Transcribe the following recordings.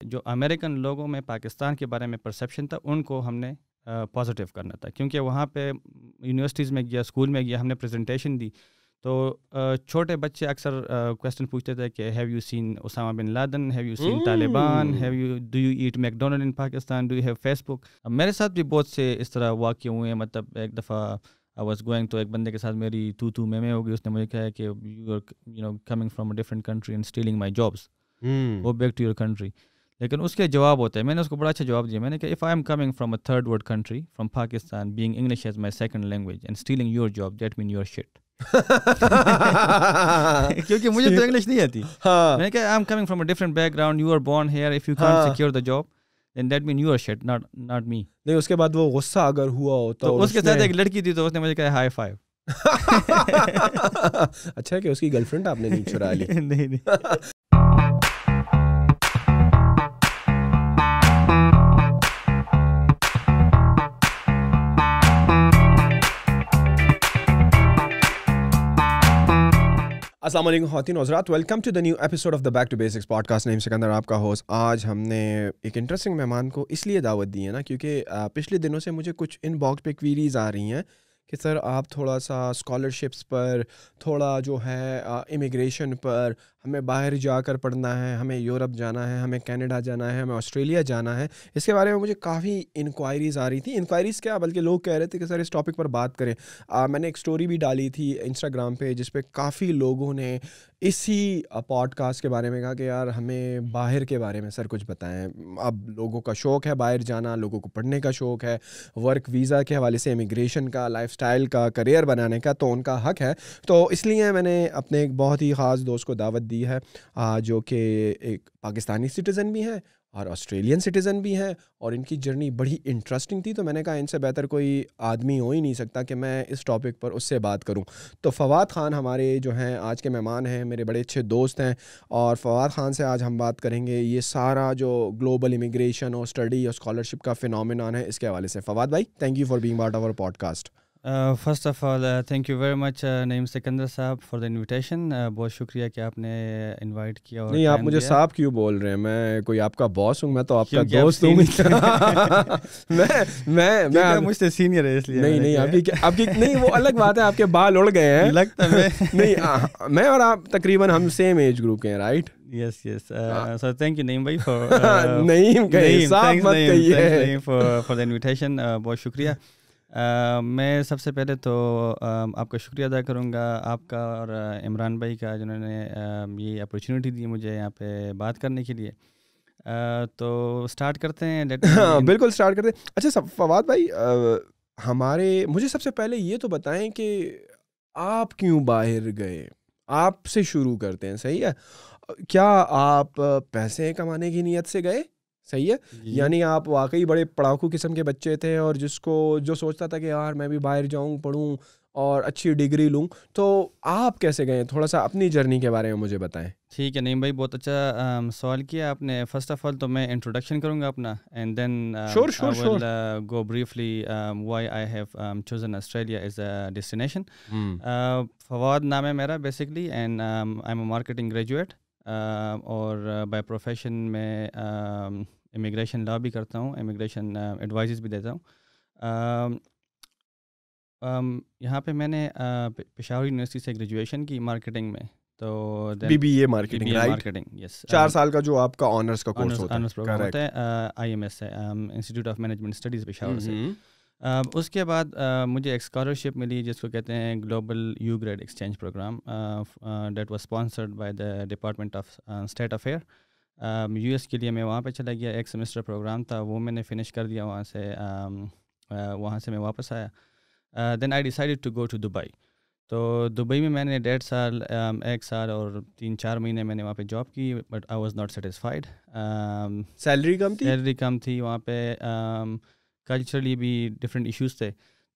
جو امریکن لوگوں میں پاکستان کے بارے میں پرسیپشن تھا ان کو ہم نے پازیٹیو کرنا تھا، کیونکہ وہاں پہ یونیورسٹیز میں گیا، اسکول میں گیا، ہم نے پریزنٹیشن دی تو چھوٹے بچے اکثر کویسچن پوچھتے تھے کہ have you seen Osama bin Laden, have you seen Taliban, do you eat McDonald in Pakistan, do you have Facebook. میرے ساتھ بھی بہت سے اس طرح واقع ہوئے ہیں. مطلب ایک دفعہ آئی واز گوئنگ تو ایک بندے کے ساتھ میری تو میں ہو گئی. اس نے مجھے کہا کہ you are coming from a different country and stealing my jobs, go back to your country. لیکن اس کے جواب ہوتے ہیں، میں نے اس کو بڑا اچھا جواب دیا. میں نے کہا if I am coming from a third world country from Pakistan being English as my second language and stealing your job that mean you are shit. کیونکہ مجھے تو انگلش نہیں آتی. میں نے کہا I am coming from a different back ground, you are born here, if you can't secure the job then that mean you are shit, not me. نہیں اس کے بعد وہ غصہ اگر ہوا ہوتا تو اس کے ساتھ ایک لڑکی تھی تو اس نے مجھے کہا ہائی فائیو. اچھا کہ اس کی گرل فرینڈ آپ نے نہیں چرا لی. نہیں. السلام علیکم خواتین و حضرات، welcome to the new episode of the back to basics podcast. Naeem Sikandar آپ کا ہوسٹ. آج ہم نے ایک انٹرسٹنگ مہمان کو اس لیے دعوت دی ہے نا کیونکہ پچھلے دنوں سے مجھے کچھ ان باکس پہ کویریز آ رہی ہیں کہ سر آپ تھوڑا سا اسکالرشپس پر، تھوڑا جو ہے امیگریشن پر، ہمیں باہر جا کر پڑھنا ہے، ہمیں یورپ جانا ہے، ہمیں کینیڈا جانا ہے، ہمیں آسٹریلیا جانا ہے. اس کے بارے میں مجھے کافی انکوائریز آ رہی تھی. انکوائریز کیا بلکہ لوگ کہہ رہے تھے کہ سر اس ٹاپک پر بات کریں. میں نے ایک اسٹوری بھی ڈالی تھی انسٹاگرام پہ جس پہ کافی لوگوں نے اسی پوڈ کاسٹ کے بارے میں کہا کہ یار ہمیں باہر کے بارے میں سر کچھ بتائیں. اب لوگوں کا شوق ہے باہر جانا، لوگوں کو پڑھنے کا شوق ہے، ورک ویزا کے حوالے سے، امیگریشن کا، لائف سٹائل کا، کریئر بنانے کا، تو ان کا حق ہے. تو اس لیے میں نے اپنے ایک بہت ہی خاص دوست کو دعوت دی ہے جو کہ ایک پاکستانی سٹیزن بھی ہے اور آسٹریلین سٹیزن بھی ہے، اور ان کی جرنی بڑی انٹرسٹنگ تھی. تو میں نے کہا ان سے بہتر کوئی آدمی ہو ہی نہیں سکتا کہ میں اس ٹاپک پر اس سے بات کروں. تو فواد خان ہمارے جو ہیں آج کے مہمان ہیں، میرے بڑے اچھے دوست ہیں، اور فواد خان سے آج ہم بات کریں گے یہ سارا جو گلوبل امیگریشن اور اسٹڈی اور اسکالرشپ کا فینومینون ہے اس کے حوالے سے. فواد بھائی، thank you for being part of our podcast. First of all thank you very much Naeem Sikandar صاحب فار دا انویٹیشن. بہت شکریہ کہ آپ نے انوائٹ کیا. اور نہیں، آپ مجھے صاحب کیوں بول رہے ہیں؟ میں کوئی آپ کا باس ہوں؟ میں تو آپ کا دوست ہوں. میں مجھ سے سینئر ہے اس لیے. نہیں آپ کی نہیں، وہ الگ بات ہے، آپ کے بال اڑ گئے ہیں لگتا ہے. نہیں، میں اور آپ تقریباً ہم سیم ایج گروپ کے ہیں، right? Yes so thank you Naeem بھائی فار دا انویٹیشن. بہت شکریہ. میں سب سے پہلے تو آپ کا شکریہ ادا کروں گا، آپ کا اور عمران بھائی کا، جنہوں نے یہ اپرچونیٹی دی مجھے یہاں پہ بات کرنے کے لیے. تو اسٹارٹ کرتے ہیں. بالکل اسٹارٹ کرتے ہیں. اچھا فواد بھائی، مجھے سب سے پہلے یہ تو بتائیں کہ آپ کیوں باہر گئے؟ آپ سے شروع کرتے ہیں، صحیح ہے؟ کیا آپ پیسے کمانے کی نیت سے گئے؟ صحیح ہے. یعنی آپ واقعی بڑے پڑھاکو قسم کے بچے تھے اور جو سوچتا تھا کہ یار میں بھی باہر جاؤں، پڑھوں اور اچھی ڈگری لوں. تو آپ کیسے گئے؟ تھوڑا سا اپنی جرنی کے بارے میں مجھے بتائیں. ٹھیک ہے نعیم بھائی، بہت اچھا سوال کیا آپ نے. فرسٹ آف آل تو میں انٹروڈکشن کروں گا اپنا، and then I will go briefly why I have chosen Australia as a destination. Fawad نام ہے میرا basically, and I am a marketing graduate, اور بائی پروفیشن میں امیگریشن لا بھی کرتا ہوں، امیگریشن ایڈوائزز بھی دیتا ہوں. یہاں پہ میں نے پشاور یونیورسٹی سے گریجویشن کی مارکیٹنگ میں. تو BBA مارکیٹنگ، یس. 4 سال کا جو آپ کا آنرس کا کورس ہوتا ہے، IMS ہے، institute of management studies Peshawar سے. اس کے بعد مجھے ایک اسکالرشپ ملی جس کو کہتے ہیں global UGRAD exchange program, that was sponsored by the department of state affair. US کے لیے میں وہاں پہ چلا گیا. ایک سیمسٹر پروگرام تھا، وہ میں نے فنش کر دیا. وہاں سے میں واپس آیا. Then I decided to go to Dubai. تو دبئی میں میں نے 1.5 سال، 1 سال اور 3-4 مہینے میں نے وہاں پہ جاب کی، but I was not satisfied. Salary کم تھی وہاں پہ. کلچرلی بھی ڈفرینٹ ایشوز تھے.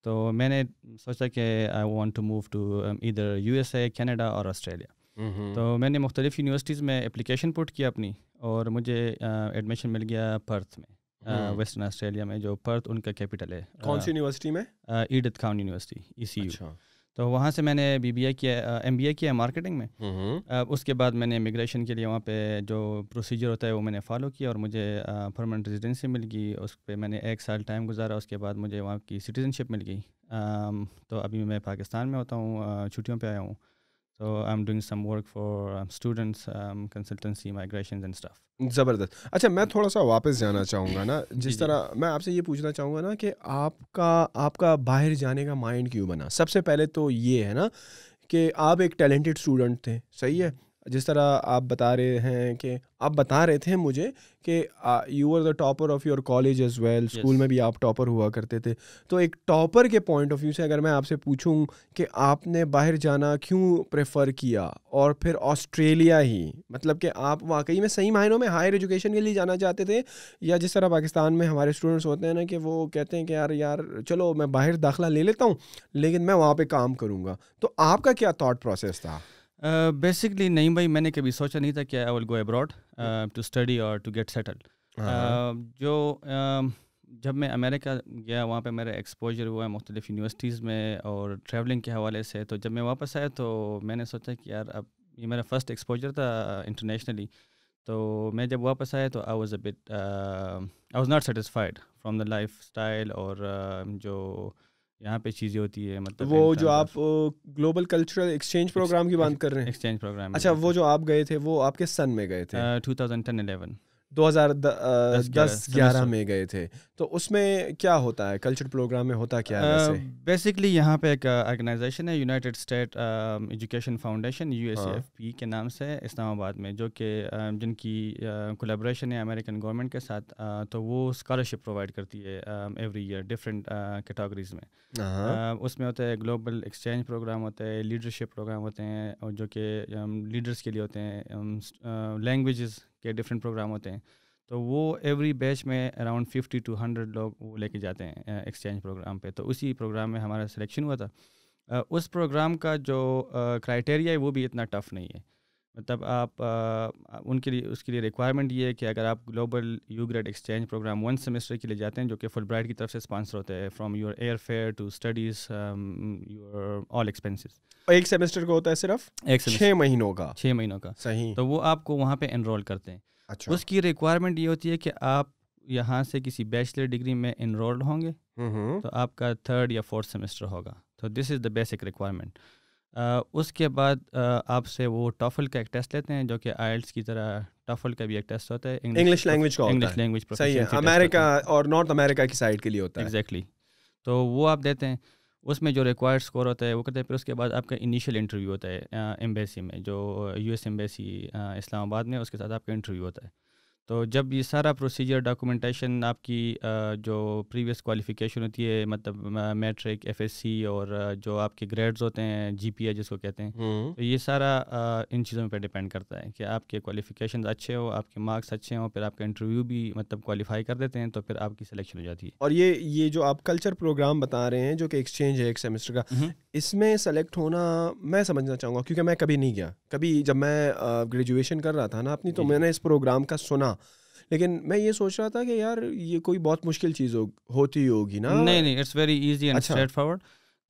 تو میں نے سوچا کہ I want to move to either USA، Canada اور آسٹریلیا. تو میں نے مختلف یونیورسٹیز میں اپلیکیشن پٹ کیا اپنی، اور مجھے ایڈمیشن مل گیا پرتھ میں، ویسٹرن آسٹریلیا میں، جو پرتھ ان کا کیپٹل ہے. کون سی یونیورسٹی میں؟ Edith Cowan university, ECU. تو وہاں سے میں نے BBA کیا, MBA کیا مارکیٹنگ میں. اس کے بعد میں نے امیگریشن کے لیے وہاں پہ جو پروسیجر ہوتا ہے وہ میں نے فالو کیا اور مجھے پرماننٹ ریزیڈنسی مل گئی. اس پہ میں نے 1 سال ٹائم گزارا. اس کے بعد مجھے وہاں کی سٹیزن شپ مل گئی. تو ابھی میں پاکستان میں ہوتا ہوں, چھٹیوں پہ آیا ہوں. So I'm doing some work for students, consultancy, migrations and stuff. زبردست. اچھا میں تھوڑا سا واپس جانا چاہوں گا نا, جس طرح میں آپ سے یہ پوچھنا چاہوں گا نا کہ آپ کا باہر جانے کا مائنڈ کیوں بنا؟ سب سے پہلے تو یہ ہے نا کہ آپ ایک ٹیلنٹڈ اسٹوڈنٹ تھے, صحیح ہے, جس طرح آپ بتا رہے تھے مجھے کہ you are the topper of your college as well, school میں بھی آپ ٹاپر ہوا کرتے تھے. تو ایک ٹاپر کے پوائنٹ آف ویو سے اگر میں آپ سے پوچھوں کہ آپ نے باہر جانا کیوں پریفر کیا اور پھر آسٹریلیا ہی, مطلب کہ آپ واقعی میں صحیح معنوں میں ہائر ایجوکیشن کے لیے جانا چاہتے تھے, یا جس طرح پاکستان میں ہمارے اسٹوڈنٹس ہوتے ہیں نا کہ وہ کہتے ہیں کہ یار چلو میں باہر داخلہ لے لیتا ہوں لیکن میں وہاں پہ کام کروں گا, تو آپ کا کیا تھاٹ پروسیس تھا؟ بیسکلی نہیں بھائی, میں نے کبھی سوچا نہیں تھا کہ آئی will go abroad to study اور ٹو گیٹ سیٹلڈ. جب میں امریکہ گیا وہاں پہ میرا ایکسپوجر ہوا ہے مختلف یونیورسٹیز میں اور ٹریولنگ کے حوالے سے. تو جب میں واپس آیا تو میں نے سوچا کہ یار اب یہ میرا فرسٹ ایکسپوجر تھا انٹرنیشنلی. تو میں جب واپس آیا تو آئی was not satisfied from the life style اور جو یہاں پہ چیزیں ہوتی ہے, مطلب وہ جو آپ گلوبل کلچرل ایکسچینج پروگرام کی بات کر رہے ہیں, ایکسچینج پروگرام. اچھا وہ جو آپ گئے تھے وہ آپ کے سن میں گئے تھے؟ 2010-11 2010-11 میں گئے تھے. تو اس میں کیا ہوتا ہے کلچر پروگرام میں, ہوتا کیا ہے؟ بیسکلی یہاں پہ ایک آرگنائزیشن ہے United state education foundation, USAFP کے نام سے, اسلام آباد میں, جو کہ جن کی کولیبریشن ہے امریکن گورنمنٹ کے ساتھ. تو وہ اسکالرشپ پرووائڈ کرتی ہے ایوری ایئر ڈفرینٹ کیٹیگریز میں. اس میں ہوتا ہے گلوبل ایکسچینج پروگرام ہوتا ہے, لیڈرشپ پروگرام ہوتے ہیں اور جو کہ لیڈرس کے لیے ہوتے ہیں, لینگویجز کے ڈفرینٹ پروگرام ہوتے ہیں. تو وہ ایوری بیچ میں اراؤنڈ 50 to 100 لوگ وہ لے کے جاتے ہیں ایکسچینج پروگرام پہ. تو اسی پروگرام میں ہمارا سلیکشن ہوا تھا. اس پروگرام کا جو کرائٹیریا ہے وہ بھی اتنا ٹف نہیں ہے, مطلب آپ اس کے لیے ریکوائرمنٹ یہ ہے کہ اگر آپ global UGRAD exchange program 1 semester کے لیے جاتے ہیں جو کہ فل برائٹ کی طرف سے اسپانسر ہوتا ہے, from your air fare to studies your all expenses. ایک سیمسٹر کا ہوتا ہے صرف 6 مہینوں کا. 6 مہینوں کا, صحیح. تو وہ آپ کو وہاں پہ انرول کرتے ہیں. اچھا. اس کی ریکوائرمنٹ یہ ہوتی ہے کہ آپ یہاں سے کسی بیچلر ڈگری میں انرولڈ ہوں گے تو آپ کا 3rd یا 4th سیمسٹر ہوگا. تو دس از دا بیسک ریکوائرمنٹ. اس کے بعد آپ سے وہ ٹافل کا ایک ٹیسٹ لیتے ہیں جو کہ آئلٹس کی طرح ٹافل کا بھی ایک ٹیسٹ ہوتا ہے, انگلش لینگویج کا ہوتا ہے. انگلش لینگویج صحیح ہے, امریکہ اور نارتھ امریکہ کی سائڈ کے لیے ہوتا ہے. ایگزیکٹلی. تو وہ آپ دیتے ہیں, اس میں جو ریکوائرڈ اسکور ہوتا ہے وہ کرتے ہیں. پھر اس کے بعد آپ کا انیشیل انٹرویو ہوتا ہے ایمبیسی میں, جو US ایمبیسی اسلام آباد میں, اس کے ساتھ آپ کا انٹرویو ہوتا ہے. تو جب یہ سارا پروسیجر ڈاکومنٹیشن آپ کی جو پریویس کوالیفیکیشن ہوتی ہے, مطلب میٹرک, FSC اور جو آپ کے گریڈز ہوتے ہیں GPA جس کو کہتے ہیں, تو یہ سارا ان چیزوں پہ ڈیپینڈ کرتا ہے کہ آپ کے کوالیفیکیشنز اچھے ہو, آپ کے مارکس اچھے ہوں, پھر آپ کا انٹرویو بھی مطلب کوالیفائی کر دیتے ہیں, تو پھر آپ کی سلیکشن ہو جاتی ہے. اور یہ جو آپ کلچر پروگرام بتا رہے ہیں جو کہ ایکسچینج ہے 1 سیمسٹر کا, اس میں سلیکٹ ہونا میں سمجھنا چاہوں گا کیونکہ میں کبھی نہیں گیا. کبھی جب میں گریجویشن کر رہا تھا نا اپنی, تو میں نے اس پروگرام کا سنا, لیکن میں یہ سوچ رہا تھا کہ یار یہ کوئی بہت مشکل چیز ہوتی ہوگی نا. نہیں, it's very easy and straightforward.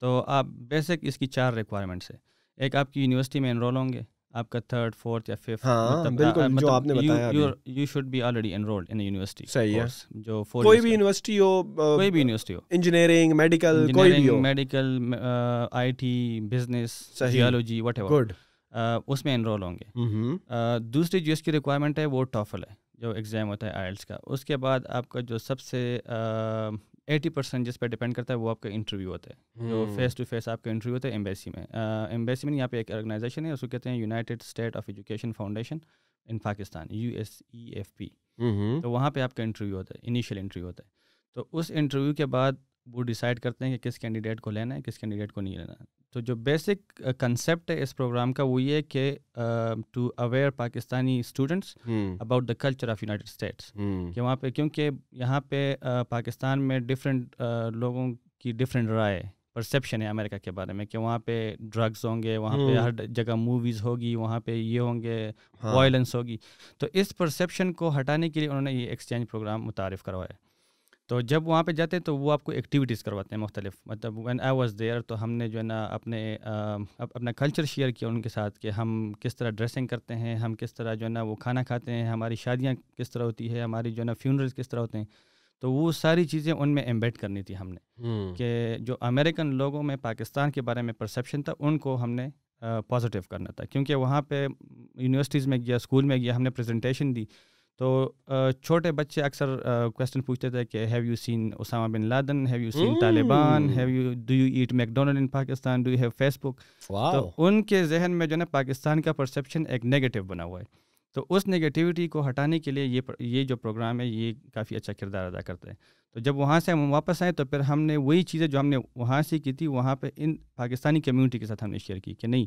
تو آپ بیسک اس کی 4 ریکوائرمنٹس ہے. ایک آپ کی یونیورسٹی میں انرول ہوں گے, آپ کا 3rd, 4th یا 5th, بالکل جو آپ نے بتایا, you should be already enrolled in university. صحیح ہے. جو کوئی بھی یونیورسٹی ہو, انجینئرنگ, میڈیکل, کوئی بھی ہو, medical, IT, business, geology, whatever, اس میں انرول ہوں گے. دوسری جو اس کی ریکوائرمنٹ ہے وہ ٹافل ہے, جو ایگزام ہوتا ہے آئلٹس کا. اس کے بعد آپ کا جو سب سے 80% جس پہ ڈیپینڈ کرتا ہے وہ آپ کا انٹرویو ہوتا ہے, جو فیس ٹو فیس آپ کا انٹرویو ہوتا ہے ایمبیسی میں. ایمبیسی میں یہاں پہ ایک آرگنائزیشن ہے, اس کو کہتے ہیں United state of education foundation in Pakistan, USEFP. تو وہاں پہ آپ کا انٹرویو ہوتا ہے, انیشیل انٹرویو ہوتا ہے. تو اس انٹرویو کے بعد وہ ڈیسائیڈ کرتے ہیں کہ کس کینڈیڈیٹ کو لینا ہے, کس کینڈیڈیٹ کو نہیں لینا. تو جو بیسک کنسیپٹ ہے اس پروگرام کا وہ یہ ہے کہ to aware Pakistani students about the culture of United States, کہ وہاں پہ کیونکہ یہاں پہ پاکستان میں ڈفرینٹ لوگوں کی ڈفرینٹ رائے, پرسیپشن ہے امریکہ کے بارے میں, کہ وہاں پہ ڈرگس ہوں گے, وہاں پہ ہر جگہ موویز ہوگی, وہاں پہ یہ ہوں گے, وائلنس ہوگی. تو اس پرسیپشن کو ہٹانے کے لیے انہوں نے یہ ایکسچینج پروگرام متعارف کروایا. تو جب وہاں پہ جاتے ہیں تو وہ آپ کو ایکٹیویٹیز کرواتے ہیں مختلف. مطلب وین آئی واز دیئر تو ہم نے جو ہے نا اپنا کلچر شیئر کیا ان کے ساتھ کہ ہم کس طرح ڈریسنگ کرتے ہیں, ہم کس طرح جو ہے نا وہ کھانا کھاتے ہیں, ہماری شادیاں کس طرح ہوتی ہے, ہماری جو ہے نا فیونرلز کس طرح ہوتے ہیں. تو وہ ساری چیزیں ان میں ایمبیڈ کرنی تھی ہم نے, کہ جو امریکن لوگوں میں پاکستان کے بارے میں پرسیپشن تھا ان کو ہم نے پازیٹیو کرنا تھا. کیونکہ وہاں پہ یونیورسٹیز میں گیا, اسکول میں گیا, ہم نے پریزنٹیشن دی تو چھوٹے بچے اکثر کویسچن پوچھتے تھے کہ have you seen Osama bin Laden, have you seen Taliban, do you eat McDonald in Pakistan, do you have Facebook. تو ان کے ذہن میں جو ہے نا پاکستان کا پرسیپشن ایک نیگیٹو بنا ہوا ہے. تو اس نگیٹیوٹی کو ہٹانے کے لیے یہ جو پروگرام ہے یہ کافی اچھا کردار ادا کرتا ہے. تو جب وہاں سے ہم واپس آئے تو پھر ہم نے وہی چیزیں جو ہم نے وہاں سے کی تھی وہاں پہ ان پاکستانی کمیونٹی کے ساتھ ہم نے شیئر کی کہ نہیں,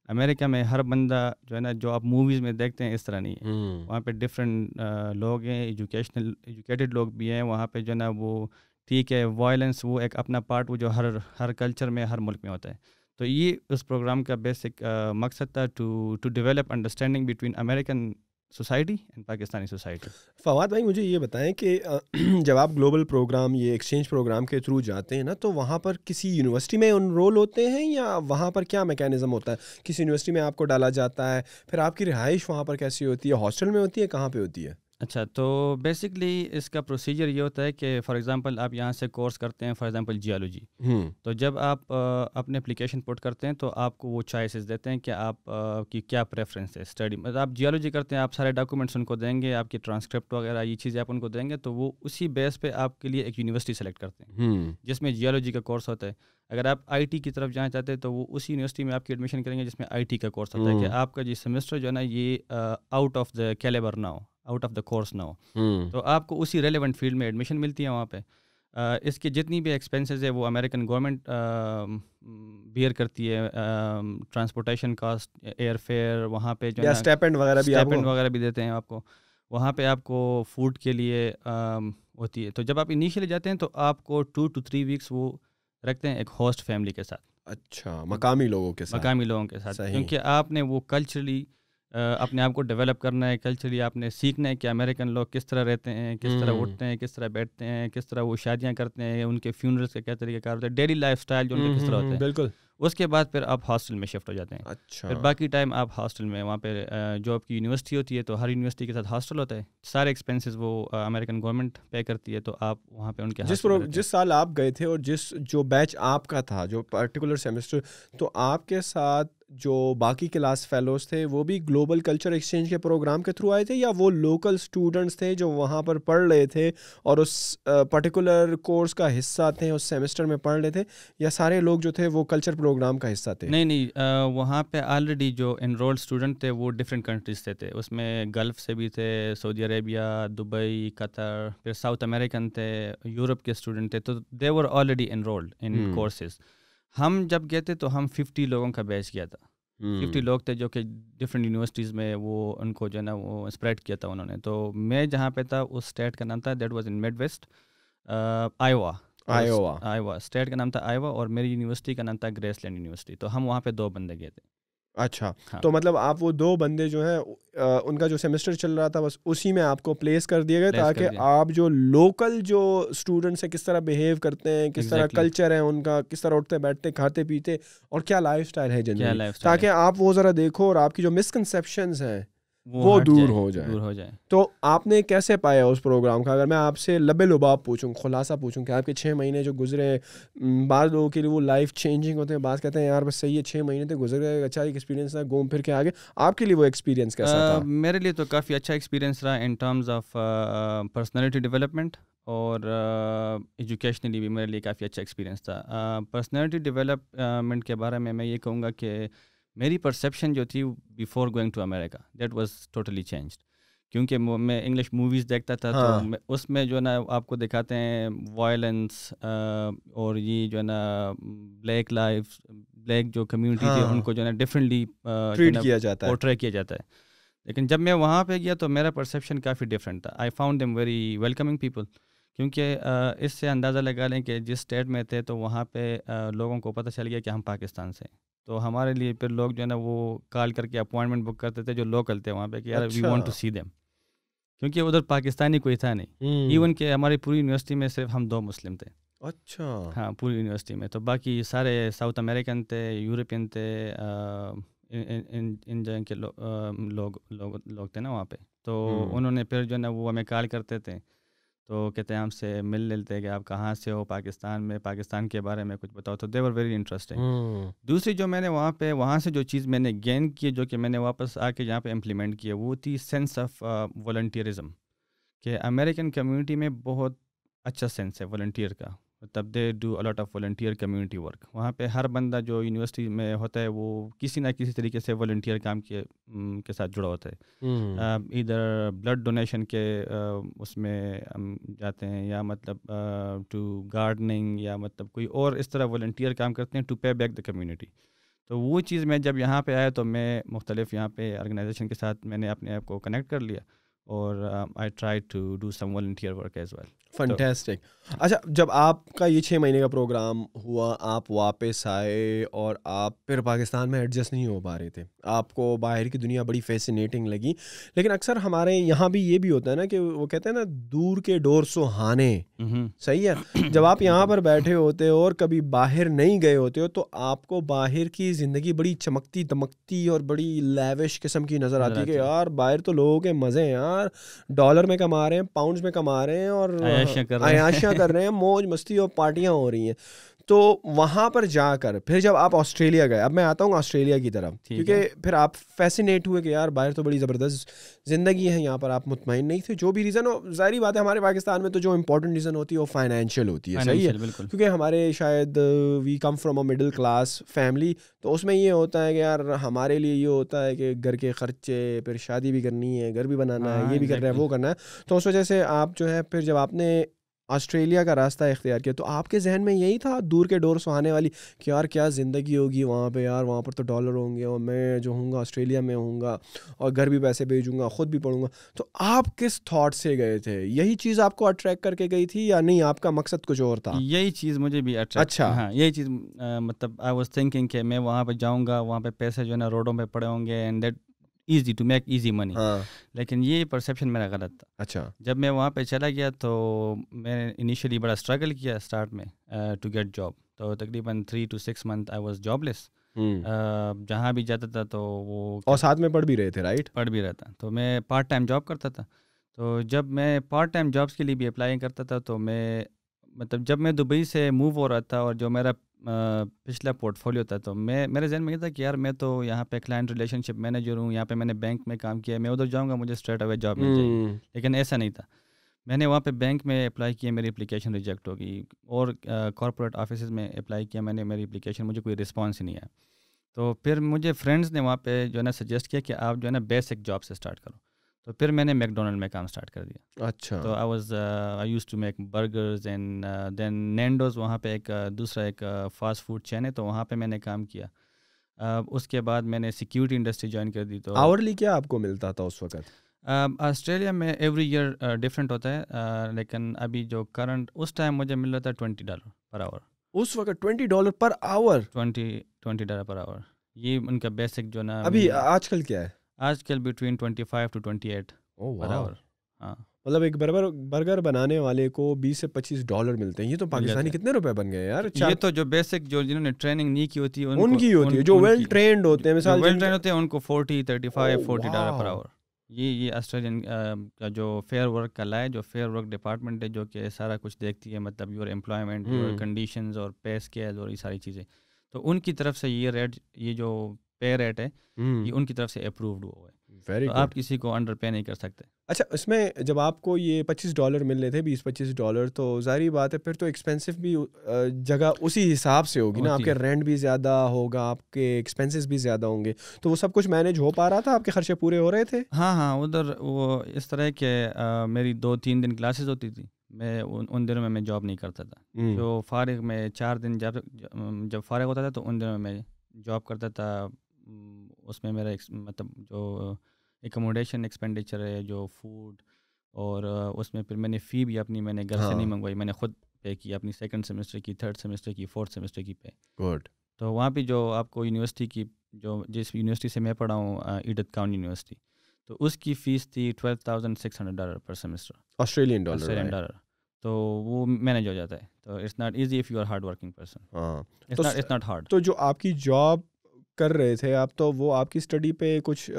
امریکہ میں ہر بندہ جو ہے نا جو آپ موویز میں دیکھتے ہیں اس طرح نہیں ہے. وہاں پہ ڈفرینٹ لوگ ہیں, ایجوکیٹڈ لوگ بھی ہیں وہاں پہ جو ہے نا وہ ٹھیک ہے وائلنس وہ ایک اپنا پارٹ وہ جو ہر کلچر میں ہر ملک میں ہوتا ہے. تو یہ اس پروگرام کا بیسک مقصد تھا to develop understanding between American society and Pakistani society. Fawad بھائی مجھے یہ بتائیں کہ جب آپ گلوبل پروگرام یہ ایکسچینج پروگرام کے تھرو جاتے ہیں نا تو وہاں پر کسی یونیورسٹی میں انرول ہوتے ہیں یا وہاں پر کیا میکینزم ہوتا ہے؟ کسی یونیورسٹی میں آپ کو ڈالا جاتا ہے, پھر آپ کی رہائش وہاں پر کیسی ہوتی ہے, ہاسٹل میں ہوتی ہے, کہاں پہ ہوتی ہے؟ اچھا, تو بیسکلی اس کا پروسیجر یہ ہوتا ہے کہ فار ایگزامپل آپ یہاں سے کورس کرتے ہیں فار ایگزامپل جیالوجی, تو جب آپ اپنے اپلیکیشن پٹ کرتے ہیں تو آپ کو وہ چوائسیز دیتے ہیں کہ آپ کی کیا پریفرنس ہے اسٹڈی. مطلب آپ جیالوجی کرتے ہیں, آپ سارے ڈاکومنٹس ان کو دیں گے, آپ کی ٹرانسکرپٹ وغیرہ یہ چیزیں آپ ان کو دیں گے, تو وہ اسی بیس پہ آپ کے لیے ایک یونیورسٹی سلیکٹ کرتے ہیں جس میں جیالوجی کا کورس ہوتا ہے. اگر آپ آئی ٹی کی طرف جانا چاہتے ہیں تو وہ اسی یونیورسٹی میں آپ کی ایڈمیشن کریں گے جس میں آئی ٹی کا کورس ہوتا ہے, کہ آپ کا جی سیمسٹر جو ہے نا یہ آؤٹ آف دا کیلیبر نہ ہو, آؤٹ آف دا کورس نہ ہو, تو آپ کو اسی ریلیونٹ فیلڈ میں ایڈمیشن ملتی ہے وہاں پہ. اس کی جتنی بھی ایکسپینسز ہے وہ امریکن گورنمنٹ بیئر کرتی ہے, ٹرانسپورٹیشن کاسٹ, ایئر فیئر, وہاں پہ جو ہے اسٹیپینڈ وغیرہ بھی دیتے ہیں آپ کو, وہاں پہ آپ کو فوڈ کے لیے ہوتی ہے. تو جب آپ انیشیلی جاتے ہیں تو آپ کو 2 to 3 weeks وہ رکھتے ہیں ایک ہوسٹ فیملی کے ساتھ. اچھا, مقامی لوگوں کے ساتھ, کیونکہ آپ نے وہ کلچرلی اپنے آپ کو ڈیولپ کرنا ہے, کلچرلی آپ نے سیکھنا ہے کہ امریکن لوگ کس طرح رہتے ہیں, کس طرح اٹھتے ہیں, کس طرح بیٹھتے ہیں, کس طرح وہ شادیاں کرتے ہیں, ان کے فیونرلس کا کیا طریقہ کار ہوتا ہے, ڈیلی لائف اسٹائل جو ان کا کس طرح ہوتا ہے. بالکل. اس کے بعد پھر آپ ہاسٹل میں شفٹ ہو جاتے ہیں. اچھا, پھر باقی ٹائم آپ ہاسٹل میں, وہاں پہ جو آپ کی یونیورسٹی ہوتی ہے تو ہر یونیورسٹی کے ساتھ ہاسٹل ہوتا ہے, سارے ایکسپینسز وہ امریکن گورنمنٹ پے کرتی ہے, تو آپ وہاں پہ ان کے جس سال آپ گئے تھے اور جو بیچ آپ کا تھا, جو پرٹیکولر سیمسٹر, تو آپ کے ساتھ جو باقی کلاس فیلوز تھے وہ بھی گلوبل کلچر ایکسچینج کے پروگرام کے تھرو آئے تھے, یا وہ لوکل اسٹوڈنٹس تھے جو وہاں پر پڑھ رہے تھے اور اس پرٹیکولر کورس کا حصہ تھے, اس سیمسٹر میں پڑھ رہے تھے, یا سارے لوگ جو تھے وہ کلچر پروگرام کا حصہ تھے؟ نہیں, وہاں پہ آلریڈی جو انرولڈ اسٹوڈنٹ تھے وہ ڈفرینٹ کنٹریز سے تھے, اس میں گلف سے بھی تھے, سعودی عربیہ, دبئی, قطر, پھر ساؤتھ امریکن تھے, یورپ کے اسٹوڈنٹ تھے, تو they were already enrolled in courses. ہم جب گئے تھے تو ہم 50 لوگوں کا بیچ کیا تھا, 50 لوگ تھے جو کہ ڈفرینٹ یونیورسٹیز میں وہ ان کو جو ہے نا وہ اسپریڈ کیا تھا انہوں نے. تو میں جہاں پہ تھا اس اسٹیٹ کا نام تھا, that was in mid west, Iowa state کا نام تھا آئیوا, اور میری یونیورسٹی کا نام تھا گریس لینڈ یونیورسٹی. تو ہم وہاں پہ 2 بندے گئے تھے. اچھا, تو مطلب آپ وہ 2 بندے جو ہیں ان کا جو سیمسٹر چل رہا تھا بس اسی میں آپ کو پلیس کر دیے گئے, تاکہ آپ جو لوکل جو اسٹوڈنٹس ہیں کس طرح بیہیو کرتے ہیں, کس طرح کلچر ہے ان کا, کس طرح اٹھتے بیٹھتے کھاتے پیتے, اور کیا لائف اسٹائل ہے جنرلی, تاکہ آپ وہ ذرا دیکھو اور آپ کی جو مسکنسیپشنز ہیں وہ دور ہو جائیں. تو آپ نے کیسے پایا اس پروگرام کا؟ اگر میں آپ سے لبے لباب پوچھوں, خلاصہ پوچھوں کہ آپ کے 6 مہینے جو گزرے, بعض لوگوں کے لیے وہ لائف چینجنگ ہوتے ہیں, بعض کہتے ہیں یار بس صحیح ہے 6 مہینے تو گزر گئے, اچھا ایک ایکسپیرینس تھا, گھوم پھر کے آگے. آپ کے لیے وہ ایکسپیرینس کیسا تھا؟ میرے لیے تو کافی اچھا ایکسپیرینس رہا in terms of personality development, اور ایجوکیشنلی بھی میرے لیے کافی اچھا ایکسپیرینس تھا. پرسنالٹی ڈیولپمنٹ کے بارے میں میں یہ کہوں گا کہ میری پرسیپشن جو تھی before going to America, that was totally changed. کیونکہ میں انگلش موویز دیکھتا تھا, تو اس میں جو ہے نا آپ کو دکھاتے ہیں وائلنس, اور یہ جو ہے نا بلیک جو کمیونٹی تھی ان کو جو ہے نا ڈفرینٹلی ٹریٹ کیا جاتا ہے, پورٹری کیا جاتا ہے. لیکن جب میں وہاں پہ گیا تو میرا پرسیپشن کافی ڈفرینٹ تھا. I found them very welcoming people, کیونکہ اس سے اندازہ لگا لیں کہ جس اسٹیٹ میں تھے تو وہاں پہ لوگوں کو پتہ چل گیا کہ ہم پاکستان سے ہیں. تو ہمارے لیے پھر لوگ جو ہے نا وہ کال کر کے اپوائنٹمنٹ بک کرتے تھے جو لوکل تھے وہاں پہ, کہ یار we want to see them, کیونکہ ادھر پاکستانی کوئی تھا نہیں. ایون کہ ہماری پوری یونیورسٹی میں صرف ہم 2 مسلم تھے. اچھا. ہاں پوری یونیورسٹی میں. تو باقی سارے ساؤتھ امریکن تھے, یورپین تھے, ان جگہ کے لوگ تھے نا وہاں پہ. تو انہوں نے پھر جو ہے نا وہ ہمیں کال کرتے تھے, تو کہتے ہیں ہم سے مل لیتے کہ آپ کہاں سے ہو پاکستان میں, پاکستان کے بارے میں کچھ بتاؤ. تو دے ور ویری انٹرسٹنگ. دوسری جو میں نے وہاں سے جو چیز میں نے گین کی, جو کہ میں نے واپس آ کے یہاں پہ امپلیمنٹ کیا, وہ تھی سینس آف والنٹیئرزم. کہ امریکن کمیونٹی میں بہت اچھا سینس ہے والنٹیئر کا, مطلب they do a lot of volunteer community work. وہاں پہ ہر بندہ جو یونیورسٹی میں ہوتا ہے وہ کسی نہ کسی طریقے سے والنٹیئر کام کے ساتھ جڑا ہوتا ہے. ادھر بلڈ ڈونیشن کے اس میں ہم جاتے ہیں, یا مطلب ٹو گارڈننگ, یا مطلب کوئی اور اس طرح والنٹیئر کام کرتے ہیں to pay back the community. تو وہ چیز میں جب یہاں پہ آیا تو میں مختلف یہاں پہ آرگنائزیشن کے ساتھ میں نے اپنے آپ کو کنیکٹ کر لیا, اور I try to do some volunteer work as well. Fantastic. اچھا, جب آپ کا یہ 6 مہینے کا پروگرام ہوا, آپ واپس آئے اور آپ پھر پاکستان میں ایڈجسٹ نہیں ہو پا رہے تھے, آپ کو باہر کی دنیا بڑی فیسینیٹنگ لگی, لیکن اکثر ہمارے یہاں بھی یہ بھی ہوتا ہے نا کہ وہ کہتے ہیں نا دور کے ڈور سہانے. صحیح ہے. جب آپ یہاں پر بیٹھے ہوتے ہو اور کبھی باہر نہیں گئے ہوتے ہو تو آپ کو باہر کی زندگی بڑی چمکتی دمکتی اور بڑی لیوش قسم کی نظر آتی ہے کہ یار باہر تو لوگوں کے مزے ہیں یار, ڈالر میں کما رہے ہیں, پاؤنڈز میں کما رہے ہیں, اور عیاشیاں کر رہے ہیں, موج مستی اور پارٹیاں ہو رہی ہیں. تو وہاں پر جا کر پھر جب آپ آسٹریلیا گئے, اب میں آتا ہوں آسٹریلیا کی طرف, کیونکہ پھر آپ فیسینیٹ ہوئے کہ یار باہر تو بڑی زبردست زندگی ہے, یہاں پر آپ مطمئن نہیں تھے, جو بھی ریزن ہو. ظاہری بات ہے ہمارے پاکستان میں تو جو امپورٹنٹ ریزن ہوتی ہے وہ فائنینشیل ہوتی ہے. صحیح ہے, کیونکہ ہمارے شاید we come from a middle class family, تو اس میں یہ ہوتا ہے کہ یار ہمارے لیے یہ ہوتا ہے کہ گھر کے خرچے, پھر شادی بھی کرنی ہے, گھر بھی بنانا ہے, یہ بھی کرنا ہے, وہ کرنا ہے. تو اس وجہ سے آپ جو ہے پھر جب آپ نے آسٹریلیا کا راستہ اختیار کیا تو آپ کے ذہن میں یہی تھا دور کے ڈور سہانے والی کہ یار کیا زندگی ہوگی وہاں پہ, یار وہاں پر تو ڈالر ہوں گے اور میں جو ہوں گا آسٹریلیا میں ہوں گا اور گھر بھی پیسے بھیجوں گا, خود بھی پڑھوں گا. تو آپ کس تھاٹ سے گئے تھے؟ یہی چیز آپ کو اٹریکٹ کر کے گئی تھی یا نہیں, آپ کا مقصد کچھ اور تھا؟ یہی چیز مجھے بھی اٹریکٹ. اچھا, ہاں یہی چیز, مطلب آئی واز تھنکنگ کہ میں وہاں پہ جاؤں گا, وہاں پہ پیسے جو ہے نا روڈوں پہ پڑے ہوں گے, and that easy to make easy money. لیکن یہ پرسیپشن میرا غلط تھا. اچھا, جب میں وہاں پہ چلا گیا تو میں نے انیشلی بڑا اسٹرگل کیا اسٹارٹ میں ٹو گیٹ جاب. تو تقریباً 3 to 6 months I was jobless. جہاں بھی جاتا تھا تو وہ, اور ساتھ میں پڑھ بھی رہے تھے, رائٹ؟ پڑھ بھی رہتا. تو میں پارٹ ٹائم جاب کرتا تھا. تو جب میں پارٹ ٹائم جابس کے لیے بھی اپلائی کرتا تھا تو میں مطلب جب میں دبئی سے موو ہو رہا تھا اور جو میرا پچھلا پورٹ فولیو تھا, تو میرے ذہن میں یہ تھا کہ یار میں تو یہاں پہ کلائنٹ ریلیشن شپ مینیجر ہوں, یہاں پہ میں نے بینک میں کام کیا, میں ادھر جاؤں گا مجھے اسٹریٹ اوے جاب مل جائے گی. لیکن ایسا نہیں تھا. میں نے وہاں پہ بینک میں اپلائی کیا, میری اپلیکیشن ریجیکٹ ہو گئی, اور کارپوریٹ آفیسز میں اپلائی کیا میں نے, میری اپلیکیشن مجھے کوئی رسپانس ہی نہیں آیا. تو پھر مجھے فرینڈس نے وہاں پہ جو ہے نا سجیسٹ کیا کہ آپ جو ہے نا بیسک جاب سے اسٹارٹ کرو. تو پھر میں نے میک ڈونلڈ میں کام اسٹارٹ کر دیا. اچھا. تو I use to make burgers and then Nando's, وہاں پہ ایک دوسرا ایک فاسٹ فوڈ چین ہے, تو وہاں پہ میں نے کام کیا. اس کے بعد میں نے سیکیورٹی انڈسٹری جوائن کر دی. تو آورلی کیا آپ کو ملتا تھا اس وقت؟ آسٹریلیا میں ایوری ایئر ڈفرینٹ ہوتا ہے, لیکن ابھی جو کرنٹ اس ٹائم مجھے مل رہا تھا $20 پر آور. اس وقت $20 پر آور؟ $20 پر آور. یہ ان کا بیسک جو نا. ابھی آج کل کیا ہے؟ آج کل بٹوین 25 to 28 پر آور. ہاں, مطلب ایک برگر بنانے والے کو $20 سے $25 ملتے ہیں. یہ تو پاکستانی کتنے روپے بن گئے یار؟ یہ تو جو بیسک جو جنہوں نے ٹریننگ نہیں کی ہوتی ان کی ہوتی ہے, جو ویل ٹرینڈ ہوتے ہیں, مثال ویل ٹرینڈ ہوتے ہیں ان کو $40 پر آور. یہ آسٹریلین کا جو فیئر ورک کا لائے, جو فیئر ورک ڈپارٹمنٹ ہے جو کہ سارا کچھ دیکھتی ہے, مطلب یور امپلائمنٹ, یور کنڈیشنز اور پے اسکیل اور یہ ساری چیزیں. تو ان کی طرف سے یہ ریٹ, یہ جو پے ریٹ ہے یہ ان کی طرف سے اپرووڈ ہوا ہے. تو آپ کسی کو انڈر پے نہیں کر سکتے. اچھا, اس میں جب آپ کو یہ $25 مل رہے تھے, $20-25, تو ظاہری بات ہے پھر تو ایکسپینسو بھی جگہ اسی حساب سے ہوگی نا, آپ کے رینٹ بھی زیادہ ہوگا, آپ کے ایکسپینسز بھی زیادہ ہوں گے, تو وہ سب کچھ مینیج ہو پا رہا تھا, آپ کے خرچے پورے ہو رہے تھے؟ ہاں, ادھر وہ اس طرح کہ میری 2-3 دن کلاسز ہوتی تھی, میں ان دنوں میں جاب نہیں کرتا تھا. جو فارغ میں 4 دن جب فارغ ہوتا تھا تو ان دنوں میں جاب کرتا تھا. اس میں میرا مطلب جو ایکوموڈیشن ایکسپینڈیچر ہے, جو فوڈ, اور اس میں پھر میں نے فی بھی اپنی میں نے گھر سے نہیں منگوائی, میں نے خود پے کی, اپنی 2nd سیمسٹر کی, 3rd سیمسٹر کی, 4th سیمسٹر کی پے. گڈ. تو وہاں پہ جو آپ کو یونیورسٹی کی, جو جس یونیورسٹی سے میں پڑھا ہوں, ایڈتھ کاؤنٹی یونیورسٹی, تو اس کی فیس تھی $12,600 پر سیمسٹر، آسٹریلین ڈالر. تو وہ مینیج ہو جاتا ہے. تو it's not easy if you are hard working person. ہاں اٹس ناٹ ہارڈ. تو جو آپ کی جاب کر رہے تھے آپ، تو وہ آپ کی اسٹڈی پہ کچھ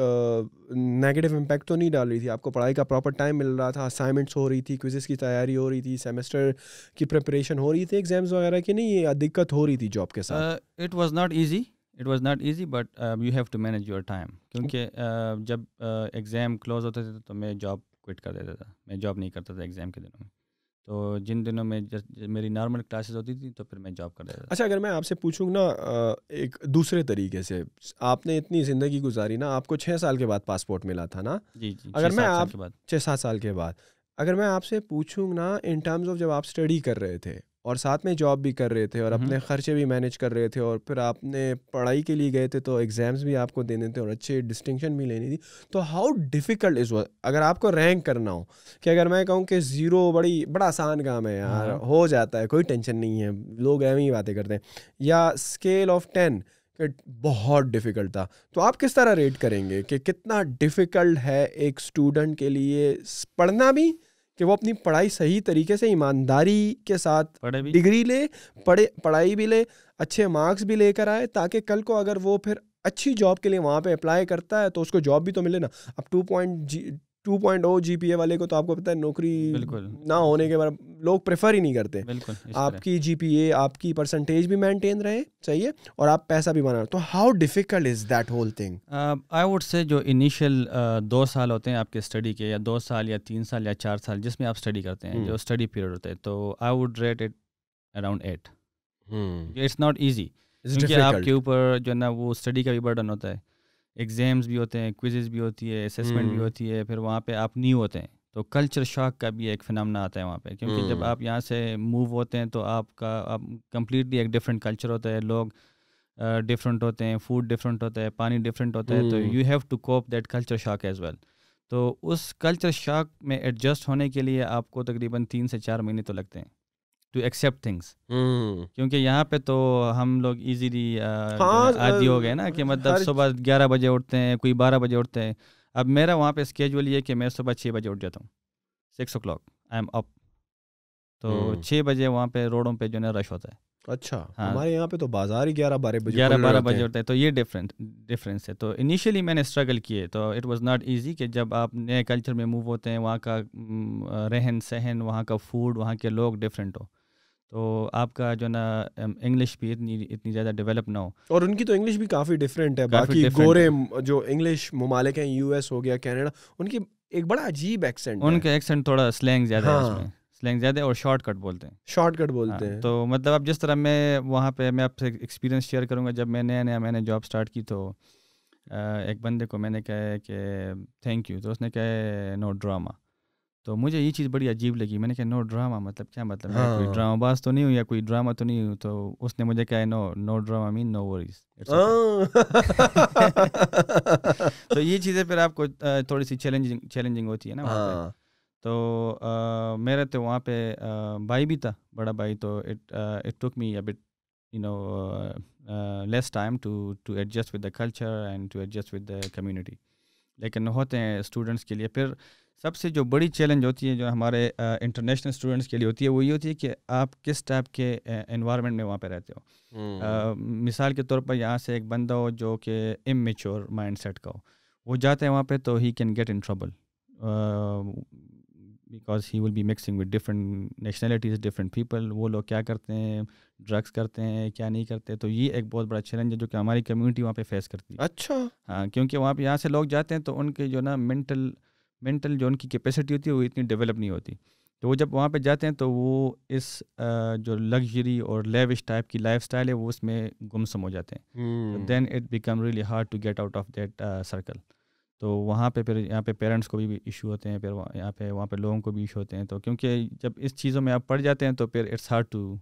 نیگیٹو امپیکٹ تو نہیں ڈال رہی تھی؟ آپ کو پڑھائی کا پراپر ٹائم مل رہا تھا، اسائنمنٹس ہو رہی تھی، کوئزز کی تیاری ہو رہی تھی، سیمسٹر کی پریپریشن ہو رھی تھی، ایگزامز وغیرہ کی نہیں، یہ دقت ہو رہی تھی جاب کے ساتھ؟ It was not easy but you have to manage your time. کیونکہ جب ایگزام کلوز ہوتے تھے تو میں جاب کوئٹ کر دیتا تھا. میں جاب نہیں کرتا تھا ایگزام کے دنوں میں. تو جن دنوں میں میری نارمل کلاسز ہوتی تھی تو پھر میں جاب کر دیتا تھا. اچھا، اگر میں آپ سے پوچھوں نا ایک دوسرے طریقے سے، آپ نے اتنی زندگی گزاری نا، آپ کو 6 سال کے بعد پاسپورٹ ملا تھا نا؟ جی. اگر میں 6-7 سال کے بعد اگر میں آپ سے پوچھوں نا، ان ٹرمز آف جب آپ اسٹڈی کر رہے تھے اور ساتھ میں جاب بھی کر رہے تھے اور اپنے خرچے بھی مینیج کر رہے تھے، اور پھر آپ نے پڑھائی کے لیے گئے تھے تو ایگزامس بھی آپ کو دینے تھے اور اچھے ڈسٹنکشن بھی لینی تھی، تو ہاؤ ڈیفیکلٹ از اگر آپ کو رینک کرنا ہو، کہ اگر میں کہوں کہ 0 بڑا آسان کام ہے یار، ہو جاتا ہے، کوئی ٹینشن نہیں ہے، لوگ ایویں ہی باتیں کرتے ہیں، یا اسکیل آف 10 کہ بہت ڈیفیکلٹ تھا، تو آپ کس طرح ریٹ کریں گے کہ کتنا ڈیفیکلٹ ہے ایک اسٹوڈنٹ کے لیے پڑھنا بھی، کہ وہ اپنی پڑھائی صحیح طریقے سے ایمانداری کے ساتھ ڈگری لے، پڑھائی بھی لے، اچھے مارکس بھی لے کر آئے، تاکہ کل کو اگر وہ پھر اچھی جاب کے لیے وہاں پہ اپلائی کرتا ہے تو اس کو جاب بھی تو ملے نا. اب 2.0 جی پی اے والے کو تو آپ کو پتہ ہے نوکری نہ ہونے کے بعد لوگ پریفر ہی نہیں کرتے. آپ کی جی پی اے، آپ کی پرسنٹیج بھی مینٹین رہے چاہیے اور آپ پیسہ بھی بنا. تو how difficult is that whole thing? I would say جو انیشیل 2 سال ہوتے ہیں آپ کے اسٹڈی کے، یا 2 سال یا 3 سال یا 4 سال جس میں آپ اسٹڈی کرتے ہیں، جو اسٹڈی پیریڈ ہوتا ہے، تو I would rate it around 8. It's not easy, کیونکہ آپ کے اوپر جو ہے نا وہ اسٹڈی کا بھی برڈن ہوتا ہے، ایگزامس بھی ہوتے ہیں، کوئزز بھی ہوتی ہے، اسیسمنٹ بھی ہوتی ہے، پھر وہاں پہ آپ نیو ہوتے ہیں تو کلچر شاک کا بھی ایک فنامنا آتا ہے وہاں پہ. کیونکہ جب آپ یہاں سے موو ہوتے ہیں تو آپ کمپلیٹلی ایک ڈفرینٹ کلچر ہوتا ہے، لوگ ڈفرینٹ ہوتے ہیں، فوڈ ڈفرینٹ ہوتا ہے، پانی ڈفرینٹ ہوتا ہے، تو you have to cope that culture shock as well. تو اس کلچر شاک میں ایڈجسٹ ہونے کے لیے آپ کو تقریباً 3 سے 4 مہینے تو لگتے ہیں ٹو ایکسیپٹ تھنگس. کیونکہ یہاں پہ تو ہم لوگ ایزیلی عادی ہو گئے نا، کہ مطلب صبح 11 بجے اٹھتے ہیں، کوئی 12 بجے اٹھتے ہیں. اب میرا وہاں پہ اسکیجول یہ ہے کہ میں صبح 6 بجے اٹھ جاتا ہوں، 6 o'clock آئی ایم اپ. تو 6 بجے وہاں پہ روڈوں پہ جو ہے نا رش ہوتا ہے. اچھا، ہمارے یہاں پہ تو بازار ہی 11-12 بجے ہوتا ہے. تو یہ ڈفرینس ہے. تو انیشیلی میں نے اسٹرگل کیے، تو اٹ واز ناٹ ایزی کہ جب آپ نئے کلچر میں موو ہوتے ہیں، وہاں کا رہن سہن، وہاں کا فوڈ، وہاں کے لوگ ڈفرینٹ ہو، تو آپ کا جو نا انگلش بھی اتنی زیادہ ڈیولپ نہ ہو. اور ان کی تو انگلش بھی کافی ڈفرینٹ ہے باقی گورے جو انگلش ممالک ہیں، یو ایس ہو گیا، کینیڈا، ان کی ایک بڑا عجیب ایکسینٹ ہے. ان کا ایکسینٹ تھوڑا سلینگ زیادہ ہے، اس میں سلینگ زیادہ اور شارٹ کٹ بولتے ہیں. تو مطلب اب جس طرح میں وہاں پہ، میں آپ سے ایکسپیرینس شیئر کروں گا. جب میں میں نے جاب اسٹارٹ کی تو ایک بندے کو میں نے کہا کہ تھینک یو، تو اس نے کہا نو ڈراما. تو مجھے یہ چیز بڑی عجیب لگی. میں نے کہا نو ڈراما مطلب کیا مطلب؟ میں کوئی ڈرامہ باز تو نہیں ہوں یا کوئی ڈرامہ تو نہیں ہوں. تو اس نے مجھے کہا نو ڈراما مین نو وریز. تو یہ چیزیں پھر آپ کو تھوڑی سی چیلنجنگ ہوتی ہے نا وہاں پہ. تو میرے تو وہاں پہ بھائی بھی تھا، بڑا بھائی. تو it took me a bit less time to adjust with the culture and to adjust with the community. لیکن ہوتے ہیں اسٹوڈنٹس کے لیے. پھر سب سے جو بڑی چیلنج ہوتی ہے جو ہمارے انٹرنیشنل اسٹوڈنٹس کے لیے ہوتی ہے، وہ یہ ہوتی ہے کہ آپ کس ٹائپ کے انوائرمنٹ میں وہاں پہ رہتے ہو. مثال کے طور پر یہاں سے ایک بندہ ہو جو کہ امیچور مائنڈ سیٹ کا ہو، وہ جاتے ہیں وہاں پہ تو he can get in trouble because he will be mixing with different nationalities, different people. وہ لوگ کیا کرتے ہیں، ڈرگس کرتے ہیں، کیا نہیں کرتے. تو یہ ایک بہت بڑا چیلنج ہے جو کہ ہماری کمیونٹی وہاں پہ فیس کرتی ہے. اچھا، ہاں، کیونکہ وہاں پہ یہاں سے لوگ جاتے ہیں تو ان کے جو نا مینٹل جو ان کی کیپیسٹی ہوتی ہے وہ اتنی ڈیولپ نہیں ہوتی. تو وہ جب وہاں پہ جاتے ہیں تو وہ اس جو لگژری اور لیوش ٹائپ کی لائف اسٹائل ہے وہ اس میں گمسم ہو جاتے ہیں. Then it become really hard to get out of that circle. تو وہاں پہ پھر یہاں پہ پیرنٹس کو بھی ایشو ہوتے ہیں، پھر وہاں پہ لوگوں کو بھی ایشو ہوتے ہیں. تو کیونکہ جب اس چیزوں میں آپ پڑ جاتے ہیں تو پھر it's hard to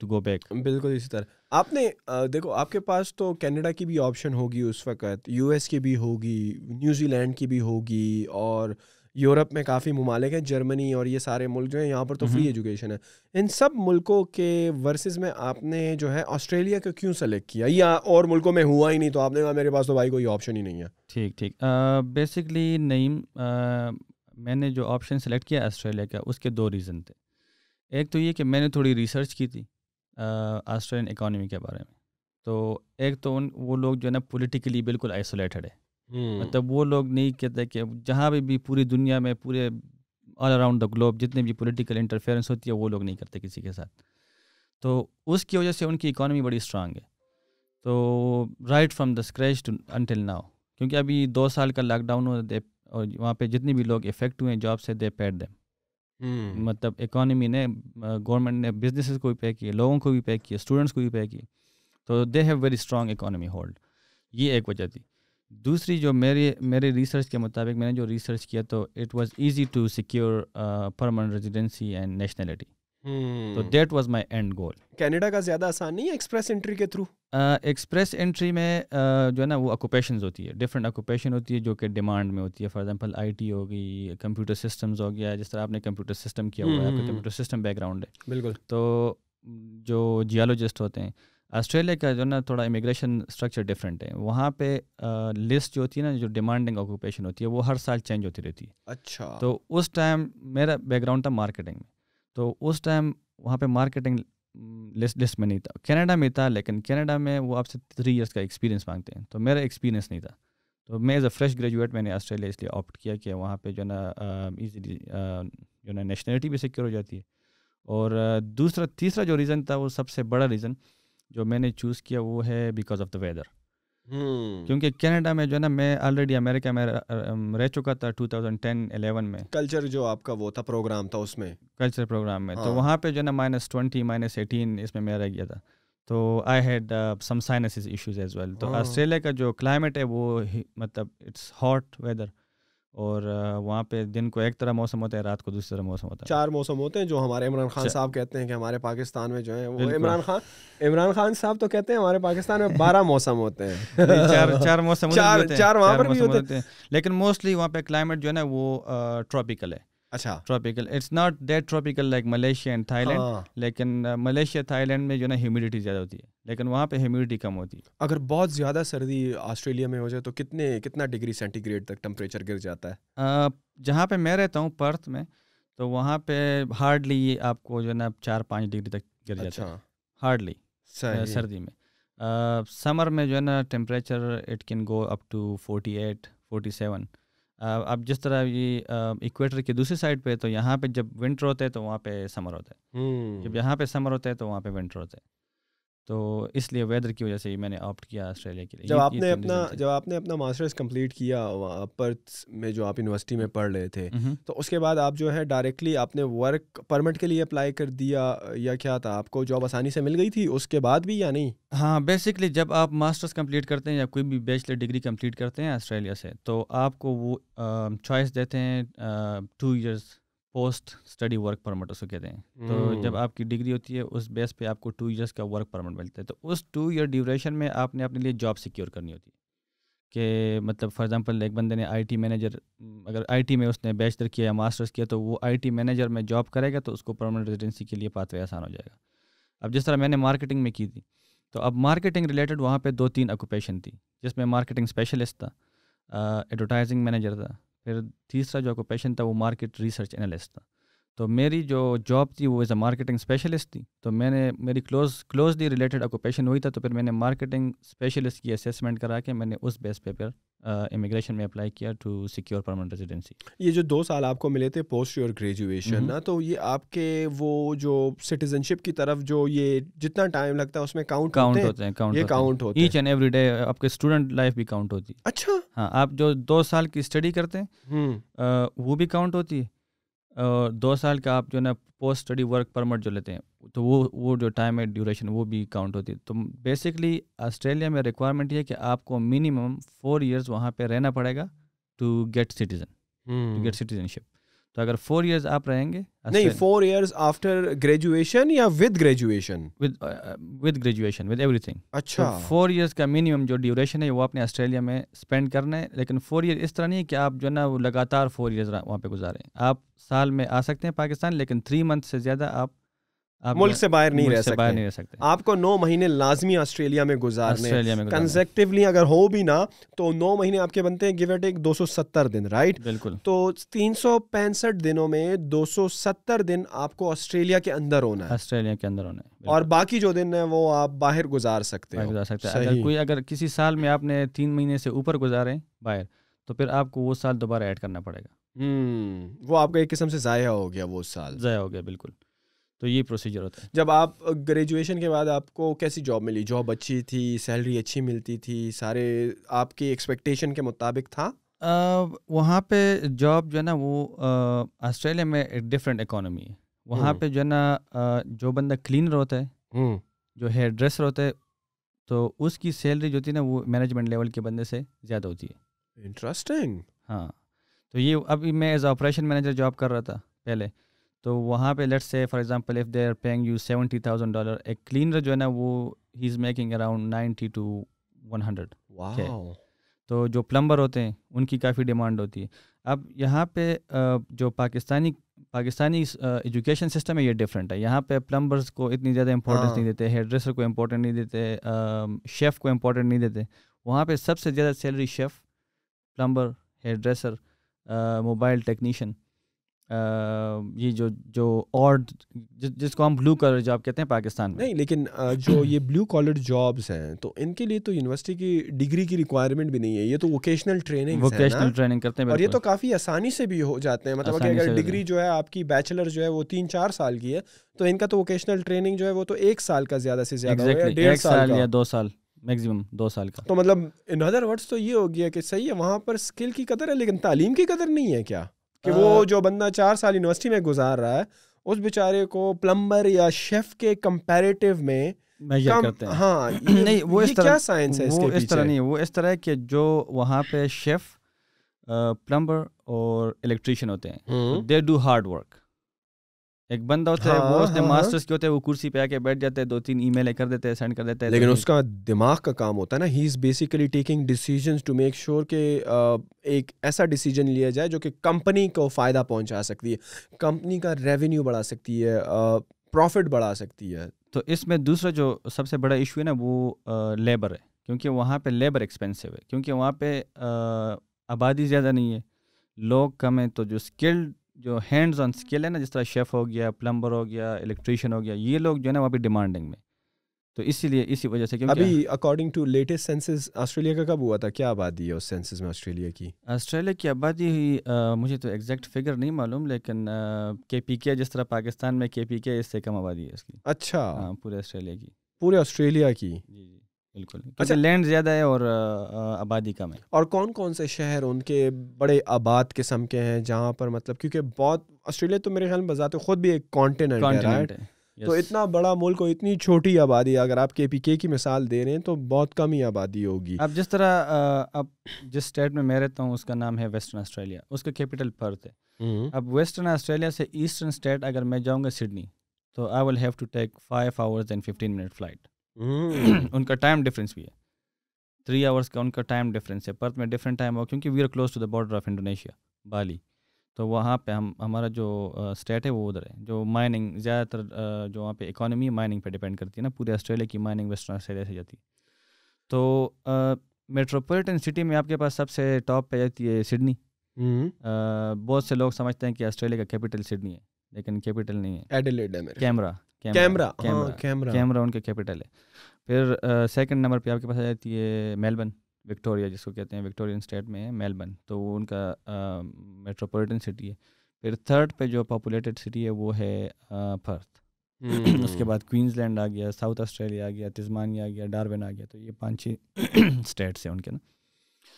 go back. بالکل اسی طرح آپ نے دیکھو، آپ کے پاس تو کینیڈا کی بھی آپشن ہوگی اس وقت، یو ایس کی بھی ہوگی، نیوزی لینڈ کی بھی ہوگی، اور یورپ میں کافی ممالک ہیں, جرمنی اور یہ سارے ملک جو ہیں یہاں پر تو فری ایجوکیشن ہے. ان سب ملکوں کے ورسز میں آپ نے جو ہے آسٹریلیا کو کیوں سلیکٹ کیا, یا اور ملکوں میں ہوا ہی نہیں تو آپ نے کہا میرے پاس تو بھائی کوئی آپشن ہی نہیں ہے؟ ٹھیک بیسکلی نعیم, میں نے جو آپشن سلیکٹ کیا آسٹریلیا کا, اس کے 2 ریزن تھے. ایک تو یہ کہ میں نے تھوڑی ریسرچ کی تھی آسٹریلین اکانومی کے بارے میں. تو ایک تو وہ لوگ جو ہے نا پولیٹیکلی بالکل آئسولیٹڈ ہے, مطلب وہ لوگ نہیں کہتے کہ جہاں بھی پوری دنیا میں پورے آل اراؤنڈ دا گلوب جتنے بھی پولیٹیکل انٹرفیئرنس ہوتی ہے وہ لوگ نہیں کرتے کسی کے ساتھ. تو اس کی وجہ سے ان کی اکانومی بڑی اسٹرانگ ہے. تو right from the scratch to until now, کیونکہ ابھی 2 سال کا لاک ڈاؤن ہو اور وہاں پہ جتنے بھی لوگ افیکٹ ہوئے ہیں جاب سے, دے پیڈ دیم. مطلب اکانومی نے, گورنمنٹ نے بزنسز کو بھی پے کیے, لوگوں کو بھی پے کیے, اسٹوڈنٹس کو بھی پے کیے. تو they have very strong economy hold. یہ ایک وجہ تھی. دوسری جو میرے ریسرچ کے مطابق میں نے جو ریسرچ کیا تو it was easy to secure permanent residency and nationality. تو that was my and goal. Canada کا زیادہ آسان نہیں ہے ایکسپریس انٹری کے تھرو؟ ایکسپریس انٹری میں جو ہے نا وہ آکوپیشنز ہوتی ہے, ڈفرینٹ آکوپیشن ہوتی ہے جو کہ ڈیمانڈ میں ہوتی ہے. فار ایگزامپل آئی ٹی ہو گئی, کمپیوٹر سسٹمز ہو گیا, جس طرح آپ نے کمپیوٹر سسٹم کیا ہوا ہے, آپ کا کمپیوٹر سسٹم بیک گراؤنڈ ہے. بالکل. تو جو جیولوجسٹ ہوتے ہیں, آسٹریلیا کا جو ہے نا تھوڑا امیگریشن اسٹرکچر ڈفرینٹ ہے. وہاں پہ لسٹ جو ہوتی ہے نا, جو ڈیمانڈنگ آکوپیشن ہوتی ہے وہ ہر سال چینج ہوتی رہتی ہے. اچھا. تو اس ٹائم میرا بیک گراؤنڈ تھا مارکیٹنگ میں, تو اس ٹائم وہاں پہ مارکیٹنگ لسٹ میں نہیں تھا. کینیڈا میں تھا, لیکن کینیڈا میں وہ آپ سے 3 ایئرس کا ایکسپیرینس مانگتے ہیں, تو میرا ایکسپیرینس نہیں تھا. تو میں ایز اے فریش گریجویٹ میں نے آسٹریلیا اس لیے آپٹ کیا کہ وہاں پہ جو ہے نا ایزیلی جو ہے نا نیشنلٹی بھی سیکیور ہو جاتی ہے. اور تیسرا جو ریزن تھا, وہ سب سے بڑا ریزن جو میں نے چوز کیا وہ ہے بیکاز آف دا ویدر. کیونکہ کینیڈا میں جو ہے نا میں آلریڈی امریکہ میں رہ چکا تھا 2010-11 میں. کلچر جو آپ کا وہ تھا پروگرام تھا اس میں, کلچر پروگرام میں, تو وہاں پہ جو ہے نا -20 -18 اس میں میں رہ گیا تھا. تو I had some sinus issues as well. تو آسٹریلیا کا جو کلائمیٹ ہے وہ مطلب اٹس ہاٹ ویدر, اور وہاں پہ دن کو ایک طرح موسم ہوتا ہے, رات کو دوسری طرح موسم ہوتا ہے. 4 موسم ہوتے ہیں جو ہمارے عمران خان صاحب کہتے ہیں کہ ہمارے پاکستان میں جو ہے وہ عمران خان صاحب تو کہتے ہیں ہمارے پاکستان میں 12 موسم ہوتے ہیں. 4 موسم چار وہاں پر بھی ہوتے ہیں, لیکن موسٹلی وہاں پہ کلائمیٹ جو ہے نا وہ ٹراپیکل ہے. اچھا, tropical, it's not that tropical like Malaysia and Thailand, لیکن ملیشیا تھائی لینڈ میں جو ہے نا ہیومیڈیٹی زیادہ ہوتی ہے, لیکن وہاں پہ ہیومیڈیٹی کم ہوتی ہے. اگر بہت زیادہ سردی آسٹریلیا میں ہو جائے تو کتنا ڈگری سینٹی گریڈ تک ٹمپریچر گر جاتا ہے؟ جہاں پہ میں رہتا ہوں پرتھ میں, تو وہاں پہ ہارڈلی آپ کو جو ہے نا 4-5 ڈگری تک گر جاتا ہے, ہارڈلی سردی میں. سمر میں جو ہے نا temperature it can go up to 48-47. اب جس طرح یہ ایکویٹر کی دوسری سائڈ پہ, تو یہاں پہ جب ونٹر ہوتا ہے تو وہاں پہ سمر ہوتا ہے, جب یہاں پہ سمر ہوتا ہے تو وہاں پہ ونٹر ہوتا ہے. تو اس لیے ویدر کی وجہ سے ہی میں نے آپٹ کیا آسٹریلیا کے لیے. جب آپ نے اپنا ماسٹرز کمپلیٹ کیا پرتھ میں جو آپ یونیورسٹی میں پڑھ رہے تھے, تو اس کے بعد آپ جو ہے ڈائریکٹلی آپ نے ورک پرمٹ کے لیے اپلائی کر دیا, یا کیا تھا, آپ کو جاب آسانی سے مل گئی تھی اس کے بعد بھی یا نہیں؟ ہاں, بیسکلی جب آپ ماسٹرز کمپلیٹ کرتے ہیں یا کوئی بھی بیچلر ڈگری کمپلیٹ کرتے ہیں آسٹریلیا سے, تو آپ کو وہ چوائس دیتے ہیں 2 years post study work permit اس کو کہتے ہیں. تو جب آپ کی ڈگری ہوتی ہے اس بیس پہ آپ کو 2 ایئرس کا ورک پرمٹ ملتا ہے. تو اس 2 ایئر ڈیوریشن میں آپ نے اپنے لیے جاب سیکیور کرنی ہوتی ہے. کہ مطلب فار ایگزامپل ایک بندے نے آئی ٹی مینیجر, اگر آئی ٹی میں اس نے بیچلر کیا یا ماسٹرز کیا, تو وہ آئی ٹی مینیجر میں جاب کرے گا تو اس کو پرماننٹ ریزیڈنسی کے لیے پاتھ وے آسان ہو جائے گا. اب جس طرح میں نے مارکیٹنگ میں کی تھی, تو اب مارکیٹنگ ریلیٹڈ وہاں پہ 2-3 آکوپیشن تھی, جس میں مارکیٹنگ اسپیشلسٹ تھا, ایڈورٹائزنگ مینیجر تھا, پھر تیسرا جو آکوپیشن تھا وہ مارکیٹ ریسرچ انالسٹ تھا. تو میری جو جاب تھی وہ ایز اے مارکیٹنگ اسپیشلسٹ تھی. تو میں نے میری کلوزلی ریلیٹڈ آکوپیشن ہوئی تھا, تو پھر میں نے مارکیٹنگ اسپیشلسٹ کی اسیسمنٹ کرا کے میں نے اس بیس پہ پھر امیگریشن میں اپلائی کیا ٹو سیکیور پرماننٹ ریزیڈنسی. یہ جو 2 سال آپ کو ملے تھے پوسٹ یور گریجویشن نا, تو یہ آپ کے وہ جو سٹیزن شپ کی طرف جو یہ جتنا ٹائم لگتا ہے اس میں کاؤنٹ ہوتے ہیں. یہ کاؤنٹ ہوتے ہیں ایچ اینڈ ایوری ڈے. آپ کے اسٹوڈنٹ لائف بھی کاؤنٹ ہوتی ہے. اچھا, ہاں, آپ جو 2 سال کی اسٹڈی کرتے ہیں وہ بھی کاؤنٹ ہوتی ہے, اور 2 سال کا آپ جو ہے نا پوسٹ اسٹڈی ورک پرمٹ جو لیتے ہیں, تو وہ جو ٹائم ہے ڈیوریشن وہ بھی کاؤنٹ ہوتی ہے. تو بیسکلی آسٹریلیا میں ریکوائرمنٹ یہ ہے کہ آپ کو منیمم 4 ایئرس وہاں پہ رہنا پڑے گا ٹو گیٹ سٹیزنشپ. تو اگر 4 ایئرز آپ رہیں گے نہیں 4 ایئرز آفٹر گریجویشن یا with graduation? With graduation with every thing. اچھا 4 ایئرس کا منیمم جو ڈیوریشن ہے وہ آپ نے آسٹریلیا میں اسپینڈ کرنا ہے. لیکن 4 ایئر اس طرح نہیں ہے کہ آپ جو ہے نا وہ لگاتار 4 ایئرز وہاں پہ گزاریں. آپ سال میں آ سکتے ہیں پاکستان, لیکن 3 منتھ سے زیادہ آپ ملک سے باہر نہیں رہ سکتے. آپ کو 9 مہینے لازمی آسٹریلیا میں گزارنے ہیں کنزیکٹیولی. اگر ہو بھی نا تو 9 مہینے آپ کے بنتے ہیں گیو ایٹ ایک 270 دن, رائٹ؟ بالکل. تو 365 دنوں میں 270 دن آپ کو آسٹریلیا کے اندر ہونا ہے. آسٹریلیا کے اندر ہونا ہے, اور باقی جو دن ہیں وہ آپ باہر گزار سکتے ہیں. اگر کسی سال میں آپ نے 3 مہینے سے اوپر گزارے باہر, تو پھر آپ کو وہ سال دوبارہ ایڈ کرنا پڑے گا. وہ آپ کا ایک قسم سے ضائع ہو گیا, وہ سال ضائع ہو گیا. بالکل. تو یہ پروسیجر ہوتا ہے. جب آپ گریجویشن کے بعد آپ کو کیسی جاب ملی؟ جاب اچھی تھی, سیلری اچھی ملتی تھی, سارے آپ کی ایکسپیکٹیشن کے مطابق تھا؟ وہاں پہ جاب جو ہے نا وہ آسٹریلیا میں ایک ڈفرینٹ اکانومی ہے. وہاں پہ جو ہے نا جو بندہ کلینر ہوتا ہے, جو ہیئر ڈریسر ہوتا ہے, تو اس کی سیلری جو ہوتی ہے نا وہ مینجمنٹ لیول کے بندے سے زیادہ ہوتی ہے. انٹرسٹنگ. ہاں, تو یہ ابھی میں ایز آپریشن مینیجر جاب کر رہا تھا پہلے, تو وہاں پہ let's say for example if they are paying you $70,000, ایک کلینر جو ہے نا وہ he is making around 90 to 100. Wow. تو جو پلمبر ہوتے ہیں ان کی کافی ڈیمانڈ ہوتی ہے. اب یہاں پہ جو پاکستانی ایجوکیشن سسٹم ہے یہ ڈفرینٹ ہے. یہاں پہ پلمبرز کو اتنی زیادہ امپورٹنس نہیں دیتے, ہیئر ڈریسر کو امپورٹنٹ نہیں دیتے, شیف کو امپورٹنٹ نہیں دیتے. وہاں پہ سب سے زیادہ salary chef, plumber, hairdresser, mobile technician, یہ جو اور جس کو ہم بلو کالر جاب کہتے ہیں پاکستان میں. نہیں, لیکن جو یہ بلو کالر جابس ہیں تو ان کے لیے تو یونیورسٹی کی ڈگری کی ریکوائرمنٹ بھی نہیں ہے, یہ تو ووکیشنل ٹریننگ کرتے ہیں. اور یہ تو کافی آسانی سے بھی ہو جاتے ہیں. مطلب کہ اگر ڈگری جو ہے آپ کی بیچلر جو ہے وہ 3-4 سال کی ہے, تو ان کا تو ووکیشنل ٹریننگ جو ہے وہ تو 1 سال کا زیادہ سے زیادہ ہے, 1.5 سال یا 2 سال, میکسیمم 2 سال کا. تو مطلب ان ادر ورڈز تو یہ ہو گیا کہ صحیح ہے وہاں پر اسکل کی قدر ہے لیکن تعلیم کی قدر نہیں ہے کیا؟ کہ وہ جو بندہ 4 سال یونیورسٹی میں گزار رہا ہے اس بیچارے کو پلمبر یا شیف کے کمپیریٹیو میں کرتے ہیں. ہاں نہیں, وہ اس طرح کیا سائنس ہے اس کے پیچھے؟ اس طرح نہیں, وہ اس طرح ہے کہ جو وہاں پہ شیف, پلمبر اور الیکٹریشین ہوتے ہیں, دے ڈو ہارڈ ورک. ایک بندہ ہوتا ہے وہ اس نے ماسٹرز کیا ہوتا ہے, وہ کرسی پہ آ کے بیٹھ جاتے ہیں, 2-3 ای میل کر دیتے ہیں, سینڈ کر دیتے ہیں, لیکن اس کا دماغ کا کام ہوتا ہے نا. He is basically taking decisions to make sure کہ ایک ایسا ڈیسیجن لیا جائے جو کہ کمپنی کو فائدہ پہنچا سکتی ہے, کمپنی کا ریونیو بڑھا سکتی ہے, پروفٹ بڑھا سکتی ہے. تو اس میں دوسرا جو سب سے بڑا ایشو ہے نا وہ لیبر ہے, کیونکہ وہاں پہ لیبر ایکسپینسو ہے, کیونکہ وہاں پہ آبادی زیادہ نہیں ہے, لوگ کم ہیں. تو جو اسکلڈ جو ہینڈز آن اسکل ہے نا, جس طرح شیف ہو گیا, پلمبر ہو گیا, الیکٹریشین ہو گیا, یہ لوگ جو ہے نا وہاں پہ ڈیمانڈنگ میں. تو اسی وجہ سے ابھی according to latest census Australia کا کب ہوا تھا, کیا آبادی ہے اس سینسس میں آسٹریلیا کی؟ آسٹریلیا کی آبادی مجھے تو ایگزیکٹ فگر نہیں معلوم, لیکن KPK جس طرح پاکستان میں KPK اس سے کم آبادی ہے اس کی. اچھا, ہاں, پورے آسٹریلیا کی. پورے آسٹریلیا کی؟ جی جی بالکل, کیونکہ لینڈ زیادہ ہے اور آبادی کم ہے. اور کون کون سے شہر ان کے بڑے آباد قسم کے ہیں جہاں پر مطلب, کیونکہ بہت آسٹریلیا تو میرے خیال میں بذات خود بھی ایک کانٹیننٹ ہے, تو اتنا بڑا ملک اور اتنی چھوٹی آبادی, اگر آپ KPK کی مثال دے رہے ہیں تو بہت کم ہی آبادی ہوگی. اب جس طرح اب جس اسٹیٹ میں میں رہتا ہوں اس کا نام ہے ویسٹرن آسٹریلیا, اس کا کیپٹل پرتھ ہے. اب ویسٹرن آسٹریلیا سے ایسٹرن اسٹیٹ اگر میں جاؤں گا سڈنی, تو I will have to take 5 hours and 15 minute flight. ان کا ٹائم ڈفرینس بھی ہے, 3 hours کا ان کا ٹائم ڈفرینس ہے. پرتھ میں ڈفرینٹ ٹائم ہو, کیونکہ we are close to the border of Indonesia, Bali. تو وہاں پہ ہمارا جو اسٹیٹ ہے وہ ادھر ہے, جو مائننگ زیادہ تر جو وہاں پہ اکانومی مائننگ پہ ڈپینڈ کرتی ہے نا, پورے آسٹریلیا کی مائننگ ویسٹرن آسٹریلیا سے جاتی ہے. تو میٹروپولیٹن سٹی میں آپ کے پاس سب سے ٹاپ پہ جاتی ہے سڈنی. بہت سے لوگ سمجھتے ہیں کہ آسٹریلیا کا کیپٹل سڈنی ہے, لیکن کیپٹل نہیں ہے, ایڈیلیڈ ہے. کیمرا ان کا کیپٹل ہے. پھر سیکنڈ نمبر پہ آپ کے پاس آ جاتی ہے میلبرن, وکٹوریا جس کو کہتے ہیں, وکٹورین اسٹیٹ میں ہے میلبرن, تو وہ ان کا میٹروپولیٹن سٹی ہے. پھر تھرڈ پہ جو پاپولیٹڈ سٹی ہے وہ ہے پرتھ. اس کے بعد کوئنز لینڈ آ گیا, ساؤتھ آسٹریلیا آ گیا, تسمانیہ آ گیا, ڈارون آ گیا. تو یہ 5-6 اسٹیٹس ہیں ان کے نا.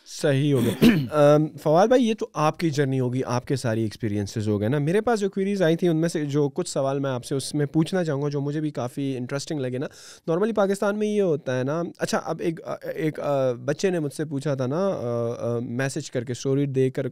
صحیح ہو گیا. فواد بھائی یہ تو آپ کی جرنی ہوگی, آپ کے ساری ایکسپیرینسز ہو گئے نا. میرے پاس جو کوئریز آئی تھیں ان میں سے جو کچھ سوال میں آپ سے اس میں پوچھنا چاہوں گا جو مجھے بھی کافی انٹرسٹنگ لگے نا. نارملی پاکستان میں یہ ہوتا ہے نا, اچھا اب ایک بچے نے مجھ سے پوچھا تھا نا میسج کر کے, اسٹوری دے کر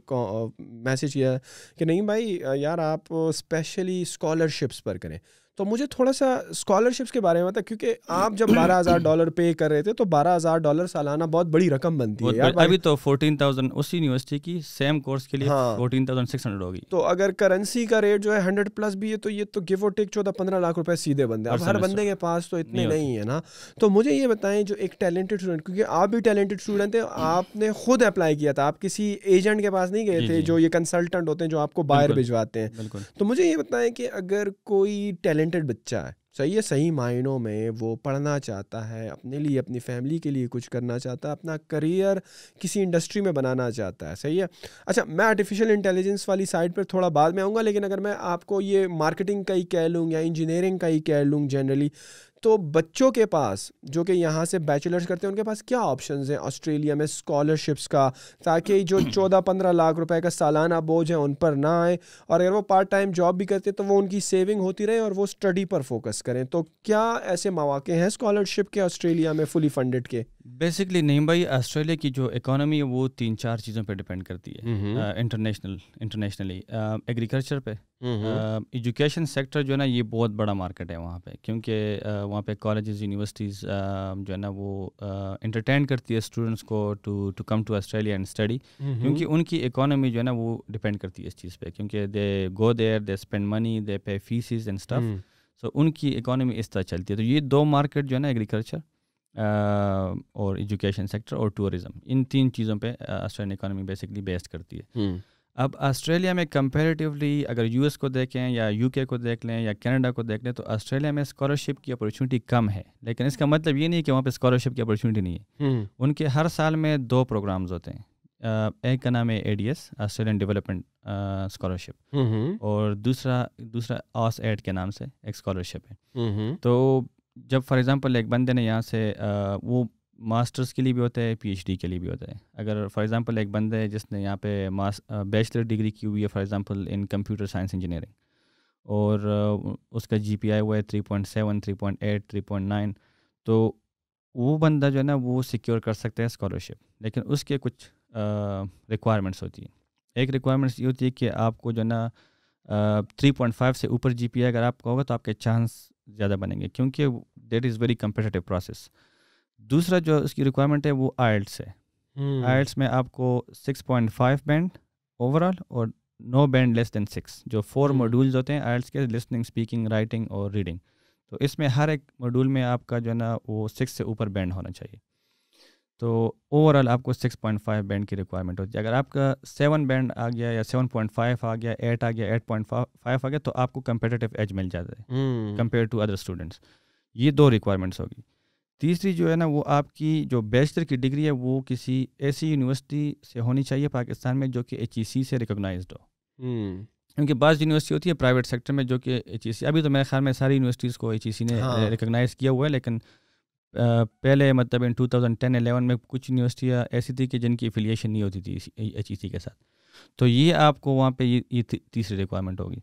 میسج کیا کہ نہیں بھائی یار آپ اسپیشلی اسکالرشپس پر کریں. تو مجھے تھوڑا سا اسکالرشپس کے بارے میں بتا, کیونکہ آپ جب $12,000 پے کر رہے تھے تو $12,000 سالانہ بہت بڑی رقم بنتی ہے یار. ابھی تو 14,000 اسی یونیورسٹی کی سیم کورس کے لیے 14,600 ہوگی. تو اگر کرنسی کا ریٹ جو ہے 100+ بھی ہے تو یہ تو گیو اور ٹیک 14-15 لاکھ روپے سیدھے بندے. اب ہر بندے کے پاس تو اتنے نہیں ہے نا. تو مجھے یہ بتائیں جو ایک ٹیلنٹڈ اسٹوڈنٹ, کیونکہ آپ بھی ٹیلنٹڈ اسٹوڈنٹ ہیں, آپ نے خود اپلائی کیا تھا, آپ کسی ایجنٹ کے پاس نہیں گئے تھے جو یہ کنسلٹنٹ ہوتے ہیں جو آپ کو باہر بھجواتے ہیں. تو مجھے یہ بتائیں کہ اگر کوئی ٹیلنٹڈ بچہ ہے, صحیح ہے, صحیح معنوں میں وہ پڑھنا چاہتا ہے, اپنے لیے اپنی فیملی کے لیے کچھ کرنا چاہتا ہے, اپنا کریئر کسی انڈسٹری میں بنانا چاہتا ہے, صحیح ہے. اچھا میں آرٹیفیشیل انٹیلیجنس والی سائڈ پر تھوڑا بعد میں آؤں گا, لیکن اگر میں آپ کو یہ مارکیٹنگ کا ہی کہہ لوں یا انجینئرنگ کا ہی کہہ لوں جنرلی, تو بچوں کے پاس جو کہ یہاں سے بیچلرز کرتے ہیں ان کے پاس کیا آپشنز ہیں آسٹریلیا میں اسکالرشپس کا, تاکہ جو 14-15 لاکھ روپے کا سالانہ بوجھ ہے ان پر نہ آئے, اور اگر وہ پارٹ ٹائم جاب بھی کرتے تو وہ ان کی سیونگ ہوتی رہے اور وہ اسٹڈی پر فوکس کریں. تو کیا ایسے مواقع ہیں اسکالرشپ کے آسٹریلیا میں فلی فنڈڈ کے؟ بیسکلی نہیں بھائی, آسٹریلیا کی جو اکانومی ہے وہ 3-4 چیزوں پہ ڈپینڈ کرتی ہے. انٹرنیشنلی ایگریکلچر پہ, ایجوکیشن سیکٹر جو ہے نا یہ بہت بڑا مارکیٹ ہے وہاں پہ, کیونکہ وہاں پہ کالجز یونیورسٹیز جو ہے نا وہ انٹرٹین کرتی ہے اسٹوڈنٹس کو to come to Australia and study, کیونکہ ان کی اکانومی جو ہے نا وہ ڈپینڈ کرتی ہے اس چیز پہ, کیونکہ they go there, they spend money, they pay fees and stuff. So ان کی اکانومی اس طرح چلتی ہے. تو یہ 2 مارکیٹ جو ہے نا ایگریکلچر اور ایجوکیشن سیکٹر اور ٹورزم, ان 3 چیزوں پہ آسٹریلین اکانومی بیسکلی بیسڈ کرتی ہے. اب آسٹریلیا میں کمپیریٹیولی اگر یو ایس کو دیکھیں یا یو کے کو دیکھ لیں یا کینیڈا کو دیکھ لیں تو آسٹریلیا میں اسکالرشپ کی اپرچونیٹی کم ہے, لیکن اس کا مطلب یہ نہیں ہے کہ وہاں پہ اسکالرشپ کی اپرچونیٹی نہیں ہے. ان کے ہر سال میں 2 پروگرامز ہوتے ہیں, ایک کا نام ہے ADS آسٹریلین ڈیولپمنٹ اسکالرشپ, اور دوسرا آس ایڈ کے نام سے ایک اسکالرشپ ہے. تو جب فار ایگزامپل ایک بندے نے یہاں سے وہ ماسٹرز کے لیے بھی ہوتا ہے, PhD کے لیے بھی ہوتا ہے. اگر فار ایگزامپل ایک بندہ ہے جس نے یہاں پہ بیچلر ڈگری کی ہوئی ہے for example in computer science engineering, اور اس کا GPI ہوا ہے 3.7, 3.8, 3.9, تو وہ بندہ جو ہے نا وہ سیکیور کر سکتا ہے اسکالرشپ. لیکن اس کے کچھ ریکوائرمنٹس ہوتی ہیں. ایک ریکوائرمنٹس یہ ہوتی ہے کہ آپ کو جو ہے نا 3.5 سے اوپر GPI اگر آپ کا ہوگا تو آپ کے چانس زیادہ بنیں گے, کیونکہ that is very competitive process. دوسرا جو اس کی ریکوائرمنٹ ہے وہ IELTS ہے. IELTS میں آپ کو 6.5 بینڈ اوور آل اور نو بینڈ لیس دین 6, جو 4 موڈولز ہوتے ہیں IELTS کے, لسننگ, اسپیکنگ, رائٹنگ اور ریڈنگ. تو اس میں ہر ایک موڈول میں آپ کا جو ہے نا وہ 6 سے اوپر بینڈ ہونا چاہیے. تو اوور آل آپ کو 6.5 بینڈ کی ریکوائرمنٹ ہوتی ہے. اگر آپ کا 7 بینڈ آ گیا یا 7.5 آ گیا, 8 آ گیا, 8.5 آ گیا, تو آپ کو کمپیٹیٹیو ایج مل جاتا ہے کمپیئر ٹو ادر اسٹوڈنٹس. یہ 2 ریکوائرمنٹس ہوگی. تیسری جو ہے نا وہ آپ کی جو بیچلر کی ڈگری ہے وہ کسی ایسی یونیورسٹی سے ہونی چاہیے پاکستان میں جو کہ HEC سے ریکگنائزڈ ہو. کیونکہ بعض یونیورسٹی ہوتی ہے پرائیویٹ سیکٹر میں جو کہ HEC, ابھی تو میرے خیال میں ساری یونیورسٹیز کو HEC نے ریکگنائز کیا ہوا ہے, لیکن پہلے مطلب ان 2010-11 میں کچھ یونیورسٹیاں ایسی تھی کہ جن کی افیلیشن نہیں ہوتی تھی HEC کے ساتھ. تو یہ آپ کو وہاں پہ یہ تیسری ریکوائرمنٹ ہوگی.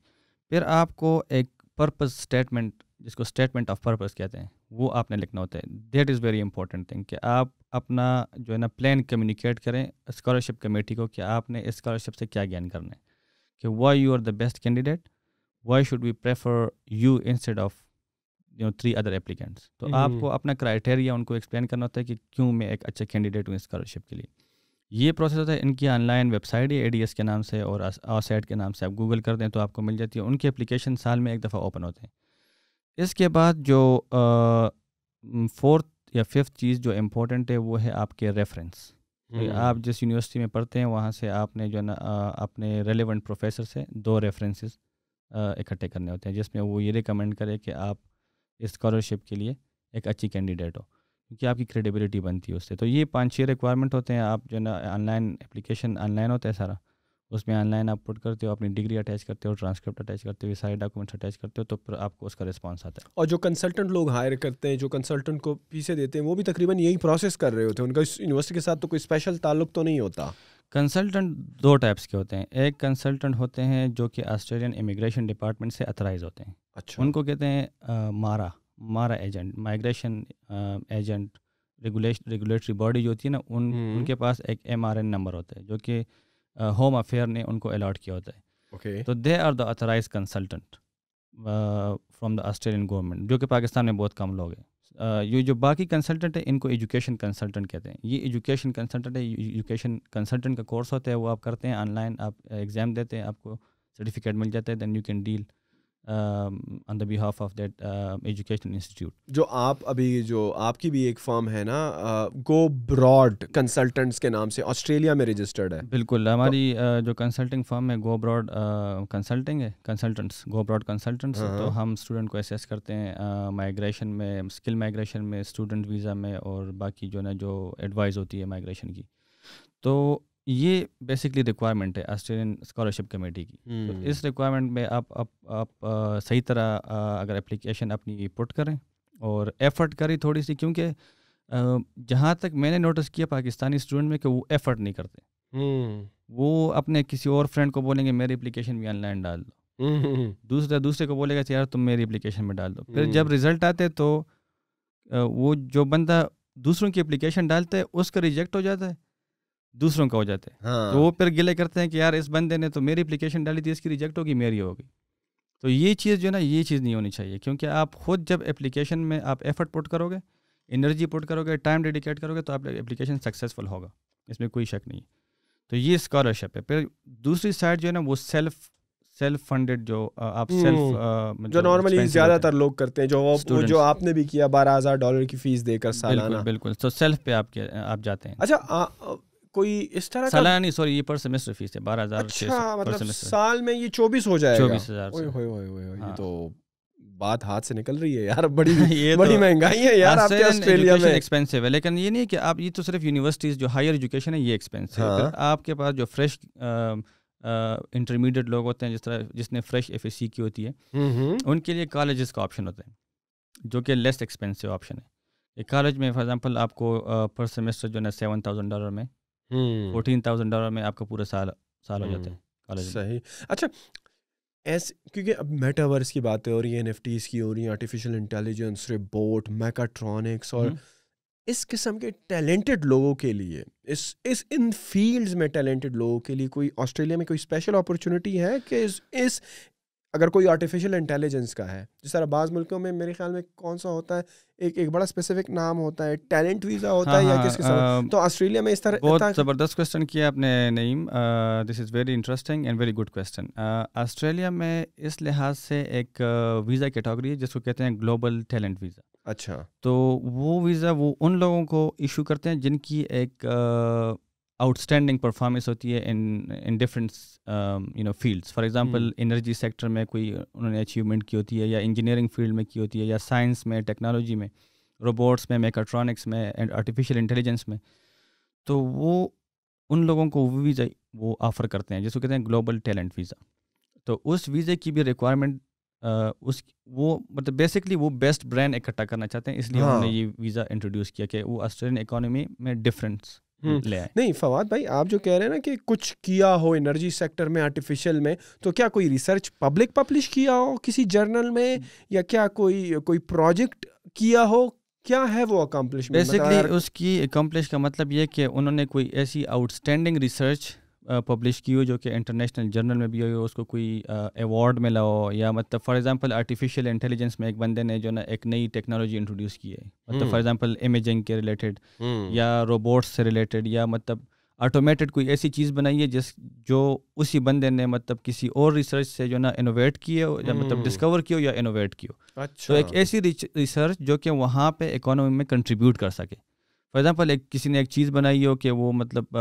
پھر آپ کو ایک پرپز اسٹیٹمنٹ, جس کو اسٹیٹمنٹ آف پرپز کہتے ہیں, وہ آپ نے لکھنا ہوتا ہے. That is very important thing کہ آپ اپنا جو ہے نا پلان کمیونیکیٹ کریں اسکالرشپ کمیٹی کو کہ آپ نے اسکالرشپ سے کیا گین کرنا ہے, کہ why you are the best candidate, why should we prefer you instead of 3 other applicants. تو آپ کو اپنا کرائٹیریا ان کو ایکسپلین کرنا ہوتا ہے کہ کیوں میں ایک اچھا کینڈیڈیٹ ہوں اسکالرشپ کے لیے. یہ پروسیس ہوتا ہے. ان کی آن لائن ویب سائٹ ہے ADS کے نام سے اور آسیٹ کے نام سے, آپ گوگل کر دیں تو آپ کو مل جاتی ہے. ان کی اپلیکیشن سال میں 1 دفعہ اوپن ہوتے ہیں. اس کے بعد جو 4th یا 5th چیز جو امپورٹنٹ ہے وہ ہے آپ کے ریفرنس. آپ جس یونیورسٹی میں پڑھتے ہیں وہاں سے آپ نے جو ہے نا اپنے ریلیونٹ پروفیسر سے 2 ریفرنسز اکٹھے کرنے ہوتے ہیں, جس میں وہ یہ ریکمینڈ کرے کہ آپ اسکالرشپ کے لیے ایک اچھی کینڈیڈیٹ ہو, کیونکہ آپ کی کریڈیبلٹی بنتی ہے اس سے. تو یہ 5-6 ریکوائرمنٹ ہوتے ہیں. آپ جو ہے نا on line application on line ہوتا ہے سارا, اس میں آن لائن آپ پٹ کرتے ہو، اپنی ڈگری اٹیچ کرتے ہو، ٹرانسکرپٹ اٹیچ کرتے ہو، یہ سارے ڈاکومنٹس اٹیچ کرتے ہو، تو پھر آپ کو اس کا رسپانس آتا ہے. اور جو کنسلٹنٹ لوگ ہائر کرتے ہیں، جو کنسلٹنٹ کو پیسے دیتے ہیں، وہ بھی تقریباً یہی پروسیس کر رہے ہوتے ہیں، ان کا اس یونیورسٹی کے ساتھ تو کوئی اسپیشل تعلق تو نہیں ہوتا. کنسلٹنٹ 2 ٹائپس کے ہوتے ہیں. ایک کنسلٹنٹ ہوتے ہیں جو کہ آسٹریلین امیگریشن ڈپارٹمنٹ سے اتھرائز ہوتے ہیں. اچھا. ان کو کہتے ہیں مارا agent, migration agent. Regulatory body جو ہوتی ہے نا، ان کے پاس ایک MRN نمبر ہوتا ہے جو کہ ہوم افیئر نے ان کو الاٹ کیا ہوتا ہے. اوکے. تو they are the authorized consultant from the Australian government, جو کہ پاکستان میں بہت کم لوگ ہیں. یہ جو باقی کنسلٹنٹ ہے ان کو ایجوکیشن کنسلٹنٹ کہتے ہیں. یہ ایجوکیشن کنسلٹنٹ ہے. ایجوکیشن کنسلٹنٹ کا کورس ہوتا ہے، وہ آپ کرتے ہیں آن لائن، آپ ایگزام دیتے ہیں، آپ کو سرٹیفکیٹ مل جاتا ہے، then you can deal on the behalf of that education institute. جو آپ کی بھی ایک فرم ہے نا، گو براڈ کنسلٹنٹس کے نام سے، آسٹریلیا میں رجسٹرڈ ہے. بالکل. ہماری جو کنسلٹنگ فرم ہے گو براڈ کنسلٹنگ ہے، کنسلٹنٹس، گو براڈ کنسلٹنٹس. تو ہم اسٹوڈنٹ کو اسیس کرتے ہیں مائگریشن میں، اسکل مائگریشن میں، اسٹوڈنٹ ویزا میں، اور باقی جو نا جو ایڈوائز ہوتی ہے مائگریشن کی. تو یہ بیسکلی ریکوائرمنٹ ہے آسٹریلین اسکالرشپ کمیٹی کی. تو اس ریکوائرمنٹ میں آپ صحیح طرح اگر اپلیکیشن اپنی پٹ کریں اور ایفرٹ کریں تھوڑی سی، کیونکہ جہاں تک میں نے نوٹس کیا پاکستانی اسٹوڈنٹ میں کہ وہ ایفرٹ نہیں کرتے. وہ اپنے کسی اور فرینڈ کو بولیں گے میری اپلیکیشن بھی آن لائن ڈال دو، دوسرے کو بولے گا یار تم میری اپلیکیشن میں ڈال دو. پھر جب رزلٹ آتے تو وہ جو بندہ دوسروں کی اپلیکیشن ڈالتا ہے اس کا ریجیکٹ ہو جاتا ہے، دوسروں کا ہو جاتا ہے. تو وہ پھر گلے کرتے ہیں کہ یار اس بندے نے تو میری اپلیکیشن ڈالی تھی، اس کی ریجیکٹ ہوگی، میری ہوگی. تو یہ چیز جو ہے نا، یہ چیز نہیں ہونی چاہیے، کیونکہ آپ خود جب اپلیکیشن میں آپ ایفرٹ پٹ کرو گے، انرجی پٹ کرو گے، ٹائم ڈیڈیکیٹ کرو گے، تو آپ اپلیکیشن سکسیزفل ہوگا، اس میں کوئی شک نہیں. تو یہ اسکالرشپ ہے. پھر دوسری سائڈ جو ہے نا وہ سیلف فنڈڈ، جو آپ جو نارملی زیادہ تر لوگ کرتے ہیں، جو آپ نے بھی کیا $12,000 کی فیس دے کر سالانہ. بالکل. تو سیلف پہ آپ جاتے ہیں. اچھا، کوئی اس طرح کا سالانہ نہیں، سوری، یہ پر سیمسٹر فیس ہے 12,000. اچھا، مطلب سال میں یہ 24 ہو جائے گا. 24,000. یہ تو بات ہاتھ سے نکل رہی ہے یار، بڑی مہنگائی ہے یار آپ کے آسٹریلیا میں. ایکسپینسو ہے، لیکن یہ نہیں کہ آپ، یہ تو صرف یونیورسٹیز جو ہائر ایجوکیشن ہے یہ ایکسپینسو ہے. پھر آپ کے پاس جو فریش انٹرمیڈیٹ لوگ ہوتے ہیں، جس نے فریش FSC کی ہوتی ہے، ان کے لیے کالجز کا آپشن ہوتا ہے جو کہ لیس ایکسپینسو آپشن ہے. کالج میں فار ایگزامپل آپ کو پر سیمسٹر جو ہے $7,000 میں، $14,000 میں آپ کا پورا سال ہو جاتا ہے کالج. صحیح. اچھا، کیونکہ اب میٹاورس کی باتیں ہو رہی ہیں، NFTs کی ہو رہی ہیں، آرٹیفیشیل انٹیلیجنس، روبوٹ، میکاٹرونکس، اور اس قسم کے ٹیلنٹڈ لوگوں کے لیے، ان فیلڈز میں ٹیلنٹڈ لوگوں کے لیے کوئی آسٹریلیا میں کوئی اسپیشل اپرچونٹی ہے کہ اس اگر کوئی آرٹیفیشیل انٹیلیجنس کا ہے، جس طرح بعض ملکوں میں میرے خیال میں کون سا ہوتا ہے، ایک بڑا اسپیسیفک نام ہوتا ہے، ٹیلنٹ ویزا ہوتا ہے، یا کس قسم؟ تو آسٹریلیا میں اس طرح بہت زبردست کویسچن کیا آپ نے Naeem. This is very interesting and very good question. Australia میں اس لحاظ سے ایک ویزا کیٹیگری ہے جس کو کہتے ہیں گلوبل ٹیلنٹ ویزا. اچھا. تو وہ ویزا وہ ان لوگوں کو ایشو کرتے ہیں جن کی ایک آؤٹ اسٹینڈنگ پرفارمنس ہوتی ہے in different fields. For example energy sector میں کوئی انہوں نے اچیومنٹ کی ہوتی ہے، یا انجینئرنگ فیلڈ میں کی ہوتی ہے، یا سائنس میں، ٹیکنالوجی میں، روبوٹس میں، میکاٹرونکس میں، اینڈ آرٹیفیشیل انٹیلیجنس میں. تو وہ ان لوگوں کو وہ ویزا وہ آفر کرتے ہیں جس کو کہتے ہیں گلوبل ٹیلنٹ ویزا. تو اس ویزے کی بھی ریکوائرمنٹ وہ مطلب بیسکلی وہ بیسٹ برانڈ اکٹھا کرنا چاہتے ہیں، اس لیے انہوں نے یہ ویزا انٹروڈیوس کیا کہ وہ آسٹریلین اکانومی میں ڈفرینس لے آئے. نہیں فواد بھائی، آپ جو کہہ رہے ہیں نا کہ کچھ کیا ہو انرجی سیکٹر میں، آرٹیفیشیل میں، تو کیا کوئی ریسرچ پبلش کیا ہو کسی جرنل میں، یا کیا کوئی پروجیکٹ کیا ہو؟ کیا ہے وہ اکمپلشمنٹ؟ بیسکلی اس کی اکمپلش کا مطلب یہ کہ انہوں نے کوئی ایسی آؤٹ اسٹینڈنگ ریسرچ پبلش کی ہو جو کہ انٹرنیشنل جرنل میں بھی ہو، اس کو کوئی ایوارڈ ملا ہو، یا مطلب فار ایگزامپل آرٹیفیشیل انٹیلیجنس میں ایک بندے نے جو نا ایک نئی ٹیکنالوجی انٹروڈیوس کی ہے، مطلب فار ایگزامپل امیجنگ کے ریلیٹڈ، یا روبوٹس سے ریلیٹڈ، یا مطلب آٹومیٹڈ کوئی ایسی چیز بنائی ہے جو اسی بندے نے مطلب کسی اور ریسرچ سے جو نا انوویٹ کی ہو، یا مطلب ڈسکور کی ہو یا انوویٹ کی ہو. تو ایک ایسی ریسرچ جو کہ وہاں پہ اکانومی میں کنٹریبیوٹ کر سکے. فار ایگزامپل کسی نے ایک چیز بنائی ہو کہ وہ مطلب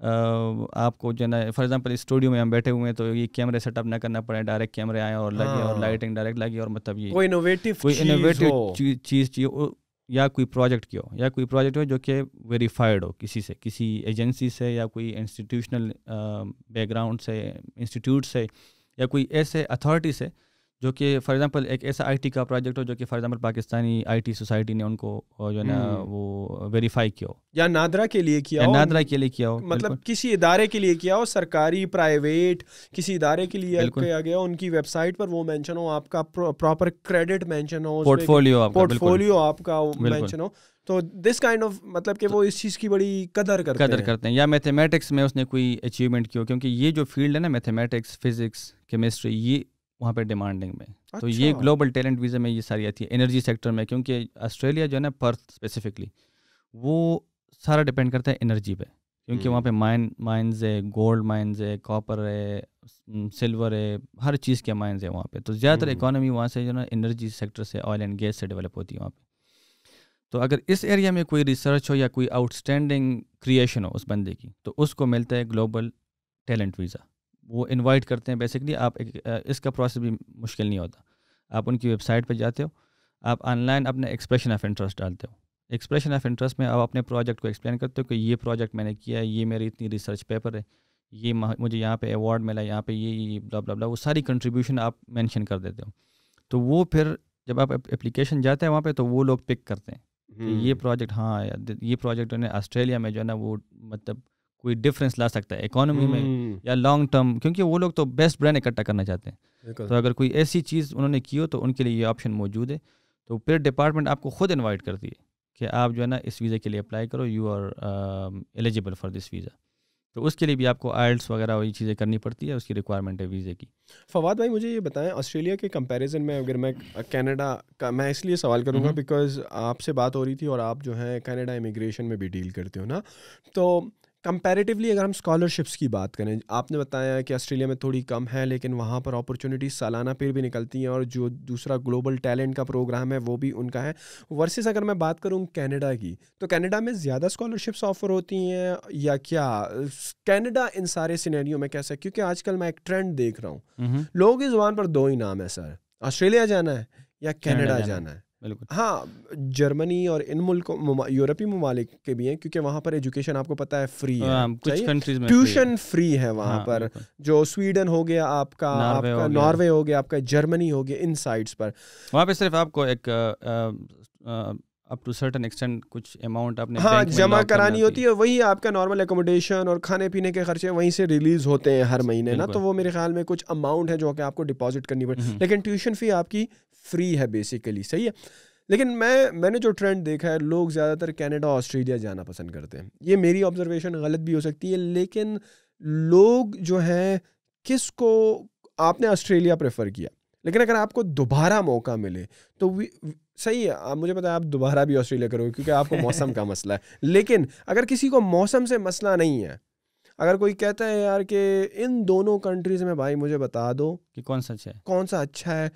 آپ کو جو ہے نا فار ایگزامپل اسٹوڈیو میں ہم بیٹھے ہوئے ہیں تو یہ کیمرے سیٹ اپ نہ کرنا پڑے، ڈائریکٹ کیمرے آئے اور لگے اور لائٹنگ ڈائریکٹ لگی، اور مطلب یہ کوئی انوویٹو چیز چاہیے. یا کوئی پروجیکٹ کیا ہو، یا کوئی پروجیکٹ ہو جو کہ ویریفائڈ ہو کسی سے، کسی ایجنسی سے، یا کوئی انسٹیٹیوشنل بیک گراؤنڈ سے، انسٹیٹیوٹ سے، یا کوئی ایسے اتھارٹی سے جو کہ فار ایگزامپل ایک ایسا آئی ٹی کا پروجیکٹ ہو جو کہ for example Pakistani I T society نے ان کو جو ہے نا وہ ویریفائی کیا ہو، یا نادرا کے لیے کیا ہو، نادرا کے لیے کیا ہو، مطلب کسی ادارے کے لیے کیا ہو، سرکاری پرائیویٹ کسی ادارے کے لیے کیا گیا، ان کی ویب سائٹ پر وہ مینشن ہو، آپ کا پراپر کریڈٹ مینشن ہو، پورٹ فولیو آپ کا مینشن ہو، تو دس کائنڈ آف مطلب کہ وہ اس چیز کی بڑی قدر کرتے ہیں. یا میتھمیٹکس میں اس نے کوئی اچیومنٹ کی ہو، کیونکہ یہ جو فیلڈ ہے نا میتھمیٹکس، فزکس، کیمسٹری، یہ وہاں پہ ڈیمانڈنگ میں. تو یہ گلوبل ٹیلنٹ ویزا میں یہ ساری آتی ہے. انرجی سیکٹر میں، کیونکہ آسٹریلیا جو ہے نا پرتھ اسپیسیفکلی وہ سارا ڈپینڈ کرتا ہے انرجی پہ، کیونکہ وہاں پہ مائنز ہے، گولڈ مائنز ہے، کاپر ہے، سلور ہے، ہر چیز کے مائنز ہیں وہاں پہ. تو زیادہ تر اکانومی وہاں سے جو ہے نا انرجی سیکٹر سے، آئل اینڈ گیس سے ڈیولپ ہوتی ہے وہاں پہ. تو اگر اس ایریا میں کوئی ریسرچ ہو یا کوئی آؤٹ اسٹینڈنگ کریشن ہو اس بندے کی، تو اس کو ملتا ہے گلوبل ٹیلنٹ ویزا. وہ انوائٹ کرتے ہیں بیسکلی. آپ اس کا پروسیس بھی مشکل نہیں ہوتا. آپ ان کی ویب سائٹ پہ جاتے ہو، آپ آن لائن اپنا ایکسپریشن آف انٹرسٹ ڈالتے ہو. ایکسپریشن آف انٹرسٹ میں آپ اپنے پروجیکٹ کو ایکسپلین کرتے ہو کہ یہ پروجیکٹ میں نے کیا ہے، یہ میری اتنی ریسرچ پیپر ہے، یہ مجھے یہاں پہ ایوارڈ ملا، یہاں پہ یہ بلا بلا بلا، وہ ساری کنٹریبیوشن آپ مینشن کر دیتے ہو. تو وہ پھر جب آپ اپلیکیشن جاتے ہیں وہاں پہ، تو وہ لوگ پک کرتے ہیں کہ یہ پروجیکٹ، ہاں یہ پروجیکٹ انہیں آسٹریلیا میں جو ہے نا وہ مطلب کوئی ڈفرینس لا سکتا ہے اکانومی میں یا لانگ ٹرم، کیونکہ وہ لوگ تو بیسٹ برانڈ اکٹھا کرنا چاہتے ہیں. تو اگر کوئی ایسی چیز انہوں نے کی ہو تو ان کے لیے یہ آپشن موجود ہے. تو پھر ڈپارٹمنٹ آپ کو خود انوائٹ کرتی ہے کہ آپ جو ہے نا اس ویزے کے لیے اپلائی کرو، you are eligible for this visa. تو اس کے لیے بھی آپ کو آئلٹس وغیرہ وہی چیزیں کرنی پڑتی ہے، اس کی ریکوائرمنٹ ہے ویزے کی. فواد بھائی مجھے یہ بتائیں، آسٹریلیا کے کمپیریزن میں اگر میں کینیڈا کا، میں اس لیے سوال کروں گا بیکاز آپ سے بات ہو رہی تھی اور آپ جو ہے کینیڈا امیگریشن میں بھی ڈیل کرتے ہو نا، تو کمپیریٹیولی اگر ہم اسکالرشپس کی بات کریں، آپ نے بتایا کہ آسٹریلیا میں تھوڑی کم ہے، لیکن وہاں پر اپرچونیٹیز سالانہ پھر بھی نکلتی ہیں، اور جو دوسرا گلوبل ٹیلنٹ کا پروگرام ہے وہ بھی ان کا ہے. ورسز اگر میں بات کروں کینیڈا کی، تو کینیڈا میں زیادہ اسکالرشپس آفر ہوتی ہیں یا کیا؟ کینیڈا ان سارے سینیریو میں کیسا ہے؟ کیونکہ آج کل میں ایک ٹرینڈ دیکھ رہا ہوں، لوگوں کی زبان پر دو ہی نام ہے سر، آسٹریلیا جانا ہے یا کینیڈا جانا ہے. بالکل. ہاں، جرمنی اور ان ملک یورپی ممالک کے بھی ہیں، کیونکہ وہاں پر ایجوکیشن آپ کو پتہ ہے فری ہے، کچھ کنٹریز میں ٹیوشن فری ہے وہاں پر. جو سویڈن ہو گیا آپ کا، ناروے ہو گیا آپ کا، جرمنی ہو گیا، ان سائٹس پر وہاں پہ صرف آپ کو ایک اپ ٹو سرٹن ایکسٹینٹ کچھ اماؤنٹ اپنے ہاں جمع کرانی ہوتی ہے. وہی آپ کا نارمل اکوموڈیشن اور کھانے پینے کے خرچے وہیں سے ریلیز ہوتے ہیں ہر مہینے نا. تو وہ میرے خیال میں کچھ اماؤنٹ ہے جو کہ آپ کو ڈپازٹ کرنی پڑے، لیکن ٹیوشن فی آپ کی فری ہے بیسیکلی. صحیح ہے. لیکن میں نے جو ٹرینڈ دیکھا ہے، لوگ زیادہ تر کینیڈا اور آسٹریلیا جانا پسند کرتے ہیں. یہ میری آبزرویشن غلط بھی ہو سکتی ہے، لیکن لوگ جو ہیں، کس کو آپ نے آسٹریلیا پریفر کیا، لیکن اگر آپ کو دوبارہ موقع ملے تو صحیح ہے، مجھے پتا ہے آپ دوبارہ بھی آسٹریلیا کرو گے کیونکہ آپ کو موسم کا مسئلہ ہے. لیکن اگر کسی کو موسم سے مسئلہ نہیں ہے، اگر کوئی کہتا ہے یار کہ ان دونوں کنٹریز میں بھائی مجھے بتا دو کہ کون سا اچھا ہے،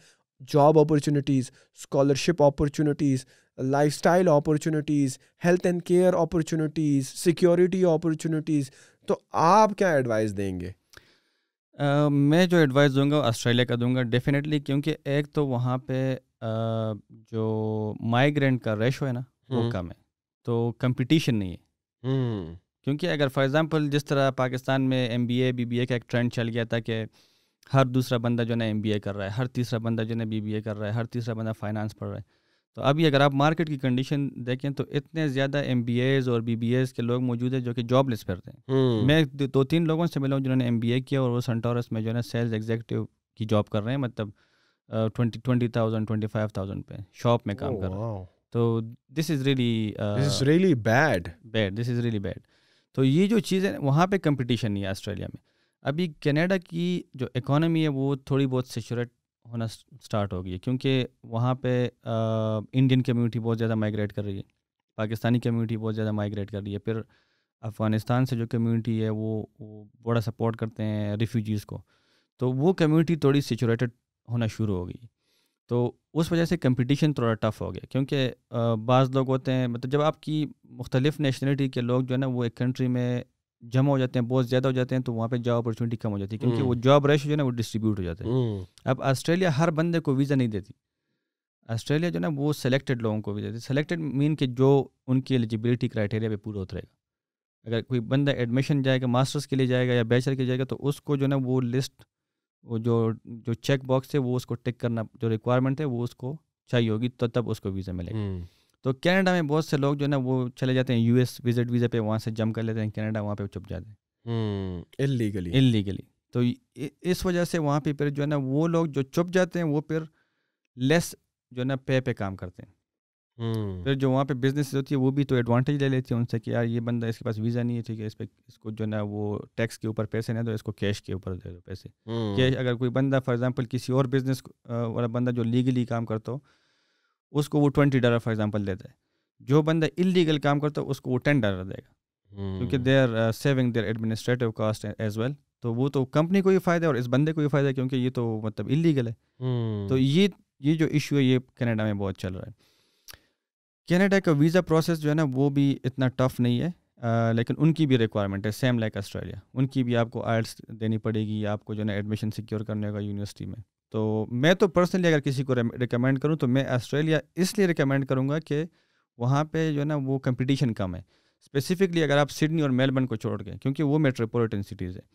job opportunities, scholarship opportunities, life style opportunities, health and care opportunities, security opportunities, تو آپ کیا ایڈوائس دیں گے؟ میں جو ایڈوائس دوں گا آسٹریلیا کا دوں گا ڈیفینیٹلی، کیونکہ ایک تو وہاں پہ جو مائیگرینٹ کا ریشو ہے نا وہ کم ہے، تو کمپٹیشن نہیں ہے. کیونکہ اگر فار ایگزامپل جس طرح پاکستان میں M B A B B A کا ایک ٹرینڈ چل گیا تھا کہ ہر دوسرا بندہ جو ہے نا ایم بی اے کر رہا ہے، ہر تیسرا بندہ جو ہے نا بی بی اے کر رہا ہے، ہر تیسرا بندہ فائنانس پڑھ رہا ہے. تو ابھی اگر آپ مارکیٹ کی کنڈیشن دیکھیں تو اتنے زیادہ ایم بی ایز اور بی بی ایز کے لوگ موجود ہیں جو کہ جاب لیس پھرتے ہیں. میں 2-3 لوگوں سے ملا ہوں جنہوں نے ایم بی اے کیا اور وہ سنٹورس میں جو ہے نا سیلز ایگزیکٹو کی جاب کر رہے ہیں، مطلب 20,000 25,000 پہ شاپ میں کام کر رہے ہیں. تو دس از ریئلی بیڈ. تو یہ جو چیزیں وہاں پہ کمپٹیشن نہیں ہے آسٹریلیا میں. ابھی کینیڈا کی جو اکانومی ہے وہ تھوڑی بہت سیچوریٹ ہونا سٹارٹ ہو گئی ہے، کیونکہ وہاں پہ انڈین کمیونٹی بہت زیادہ مائیگریٹ کر رہی ہے، پاکستانی کمیونٹی بہت زیادہ مائیگریٹ کر رہی ہے، پھر افغانستان سے جو کمیونٹی ہے وہ بڑا سپورٹ کرتے ہیں ریفیوجیز کو. تو وہ کمیونٹی تھوڑی سیچوریٹڈ ہونا شروع ہو گئی. تو اس وجہ سے کمپٹیشن تھوڑا ٹف ہو گیا، کیونکہ بعض لوگ ہوتے ہیں، مطلب جب آپ کی مختلف نیشنلٹی کے لوگ جو ہے نا وہ ایک کنٹری میں جمع ہو جاتے ہیں، بہت زیادہ ہو جاتے ہیں، تو وہاں پہ جاب اپرچونیٹی کم ہو جاتی ہے، کیونکہ وہ جاب ریشو جو ہے نا وہ ڈسٹریبیوٹ ہو جاتا ہے. اب آسٹریلیا ہر بندے کو ویزا نہیں دیتی. آسٹریلیا جو نا وہ سلیکٹڈ لوگوں کو ویزا دیتے. سلیکٹڈ مین کہ جو ان کی ایلیجبلٹی کرائٹیریا پہ پورا اترے گا. اگر کوئی بندہ ایڈمیشن جائے گا ماسٹرز کے لیے جائے گا یا بیچلر کے لیے جائے گا تو اس کو جو نا وہ لسٹ وہ جو چیک باکس ہے وہ اس کو ٹک کرنا جو ریکوائرمنٹ ہے وہ اس کو چاہیے ہوگی تو تب اس کو ویزا ملے گا. تو کینیڈا میں بہت سے لوگ جو نا وہ چلے جاتے ہیں یو ایس وزٹ ویزا پہ, وہاں سے جمپ کر لیتے ہیں کینیڈا, وہاں پہ چھپ جاتے ہیں اللیگلی. تو اس وجہ سے وہاں پہ پھر جو ہے نا وہ لوگ جو چھپ جاتے ہیں وہ پھر لیس جو ہے نا پہ کام کرتے ہیں. پھر جو وہاں پہ بزنس ہوتی ہے وہ بھی تو ایڈوانٹیج لے لیتی ہے ان سے کہ یار یہ بندہ اس کے پاس ویزا نہیں ہے, ٹھیک ہے, اس پہ اس کو جو ہے نا وہ ٹیکس کے اوپر پیسے نہیں دو, اس کو کیش کے اوپر دے دو پیسے. کیش اگر کوئی بندہ فار ایگزامپل کسی اور بزنس والا بندہ جو لیگلی کام کرتا ہو اس کو وہ $20 فار ایگزامپل دیتا ہے, جو بندہ اللیگل کام کرتا ہے اس کو وہ $10 دے گا, کیونکہ they are saving their administrative cost as well. تو وہ تو کمپنی کو ہی فائدہ ہے اور اس بندے کو ہی فائدہ ہے کیونکہ یہ تو مطلب اللیگل ہے. تو یہ جو ایشو ہے یہ کینیڈا میں بہت چل رہا ہے. کینیڈا کا ویزا پروسیس جو ہے نا وہ بھی اتنا ٹف نہیں ہے, لیکن ان کی بھی ریکوائرمنٹ ہے سیم لائک آسٹریلیا. ان کی بھی آپ کو آئلٹس دینی پڑے گی, آپ کو جو ہے نا ایڈمیشن سیکیور کرنے ہوگا یونیورسٹی میں. تو میں تو پرسنلی اگر کسی کو ریکمینڈ کروں تو میں آسٹریلیا اس لیے ریکمینڈ کروں گا کہ وہاں پہ جو ہے نا وہ کمپٹیشن کم ہے. اسپیسیفکلی اگر آپ سڈنی اور میلبرن کو چھوڑ کے, کیونکہ وہ میٹروپولیٹن سٹیز ہے.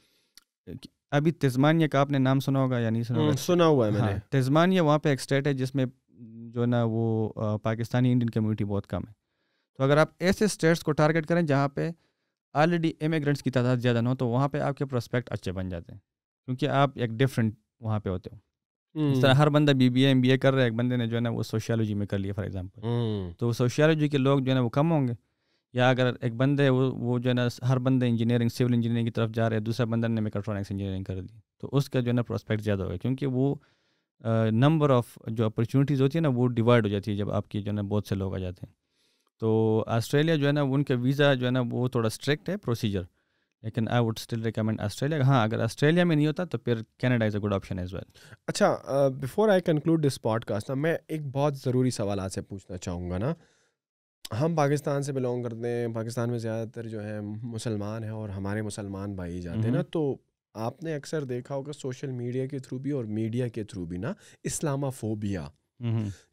ابھی تزمانیہ کا آپ نے نام سنا ہوگا یا نہیں سنا ہوگا؟ سنا ہوا ہے میں نے. تزمانیہ وہاں پہ ایک اسٹیٹ ہے جس میں جو ہے نا وہ پاکستانی انڈین کمیونٹی بہت کم ہے. تو اگر آپ ایسے اسٹیٹس کو ٹارگیٹ کریں جہاں پہ آلریڈی امیگرینٹس کی تعداد زیادہ نہ ہو تو وہاں پہ آپ کے پروسپیکٹ اچھے بن جاتے ہیں, کیونکہ آپ ایک ڈفرینٹ وہاں پہ ہوتے ہو. اس طرح ہر بندہ BBA MBA کر رہا ہے, ایک بندے نے جو ہے نا وہ سوشیالوجی میں کر لیا فار ایگزامپل, تو سوشیالوجی کے لوگ جو ہے نا وہ کم ہوں گے. یا اگر ایک بندے وہ جو ہے نا ہر بندہ انجینئرنگ سول انجینئرنگ کی طرف جا رہا ہے, دوسرا بندہ نے میکاٹرونکس انجینئرنگ کر دی, تو اس کا جو ہے نا پروسپیکٹ زیادہ ہوگا, کیونکہ وہ نمبر آف جو اپرچونیٹیز ہوتی ہے نا وہ ڈیوائڈ ہو جاتی ہے جب آپ کی جو ہے نا بہت سے لوگ آ جاتے ہیں. تو آسٹریلیا جو ہے نا ان کا ویزا جو ہے نا وہ تھوڑا اسٹرکٹ ہے پروسیجر, لیکن I would still recommend Australia. ہاں اگر آسٹریلیا میں نہیں ہوتا تو پھر Canada is a good option as well. اچھا, before I conclude this podcast میں ایک بہت ضروری سوال آپ سے پوچھنا چاہوں گا نا. ہم پاکستان سے بلونگ کرتے ہیں, پاکستان میں زیادہ تر جو ہے مسلمان ہیں اور ہمارے مسلمان بھائی جاتے ہیں نا, تو آپ نے اکثر دیکھا ہوگا سوشل میڈیا کے تھرو بھی اور میڈیا کے تھرو بھی نا اسلاموفوبیا,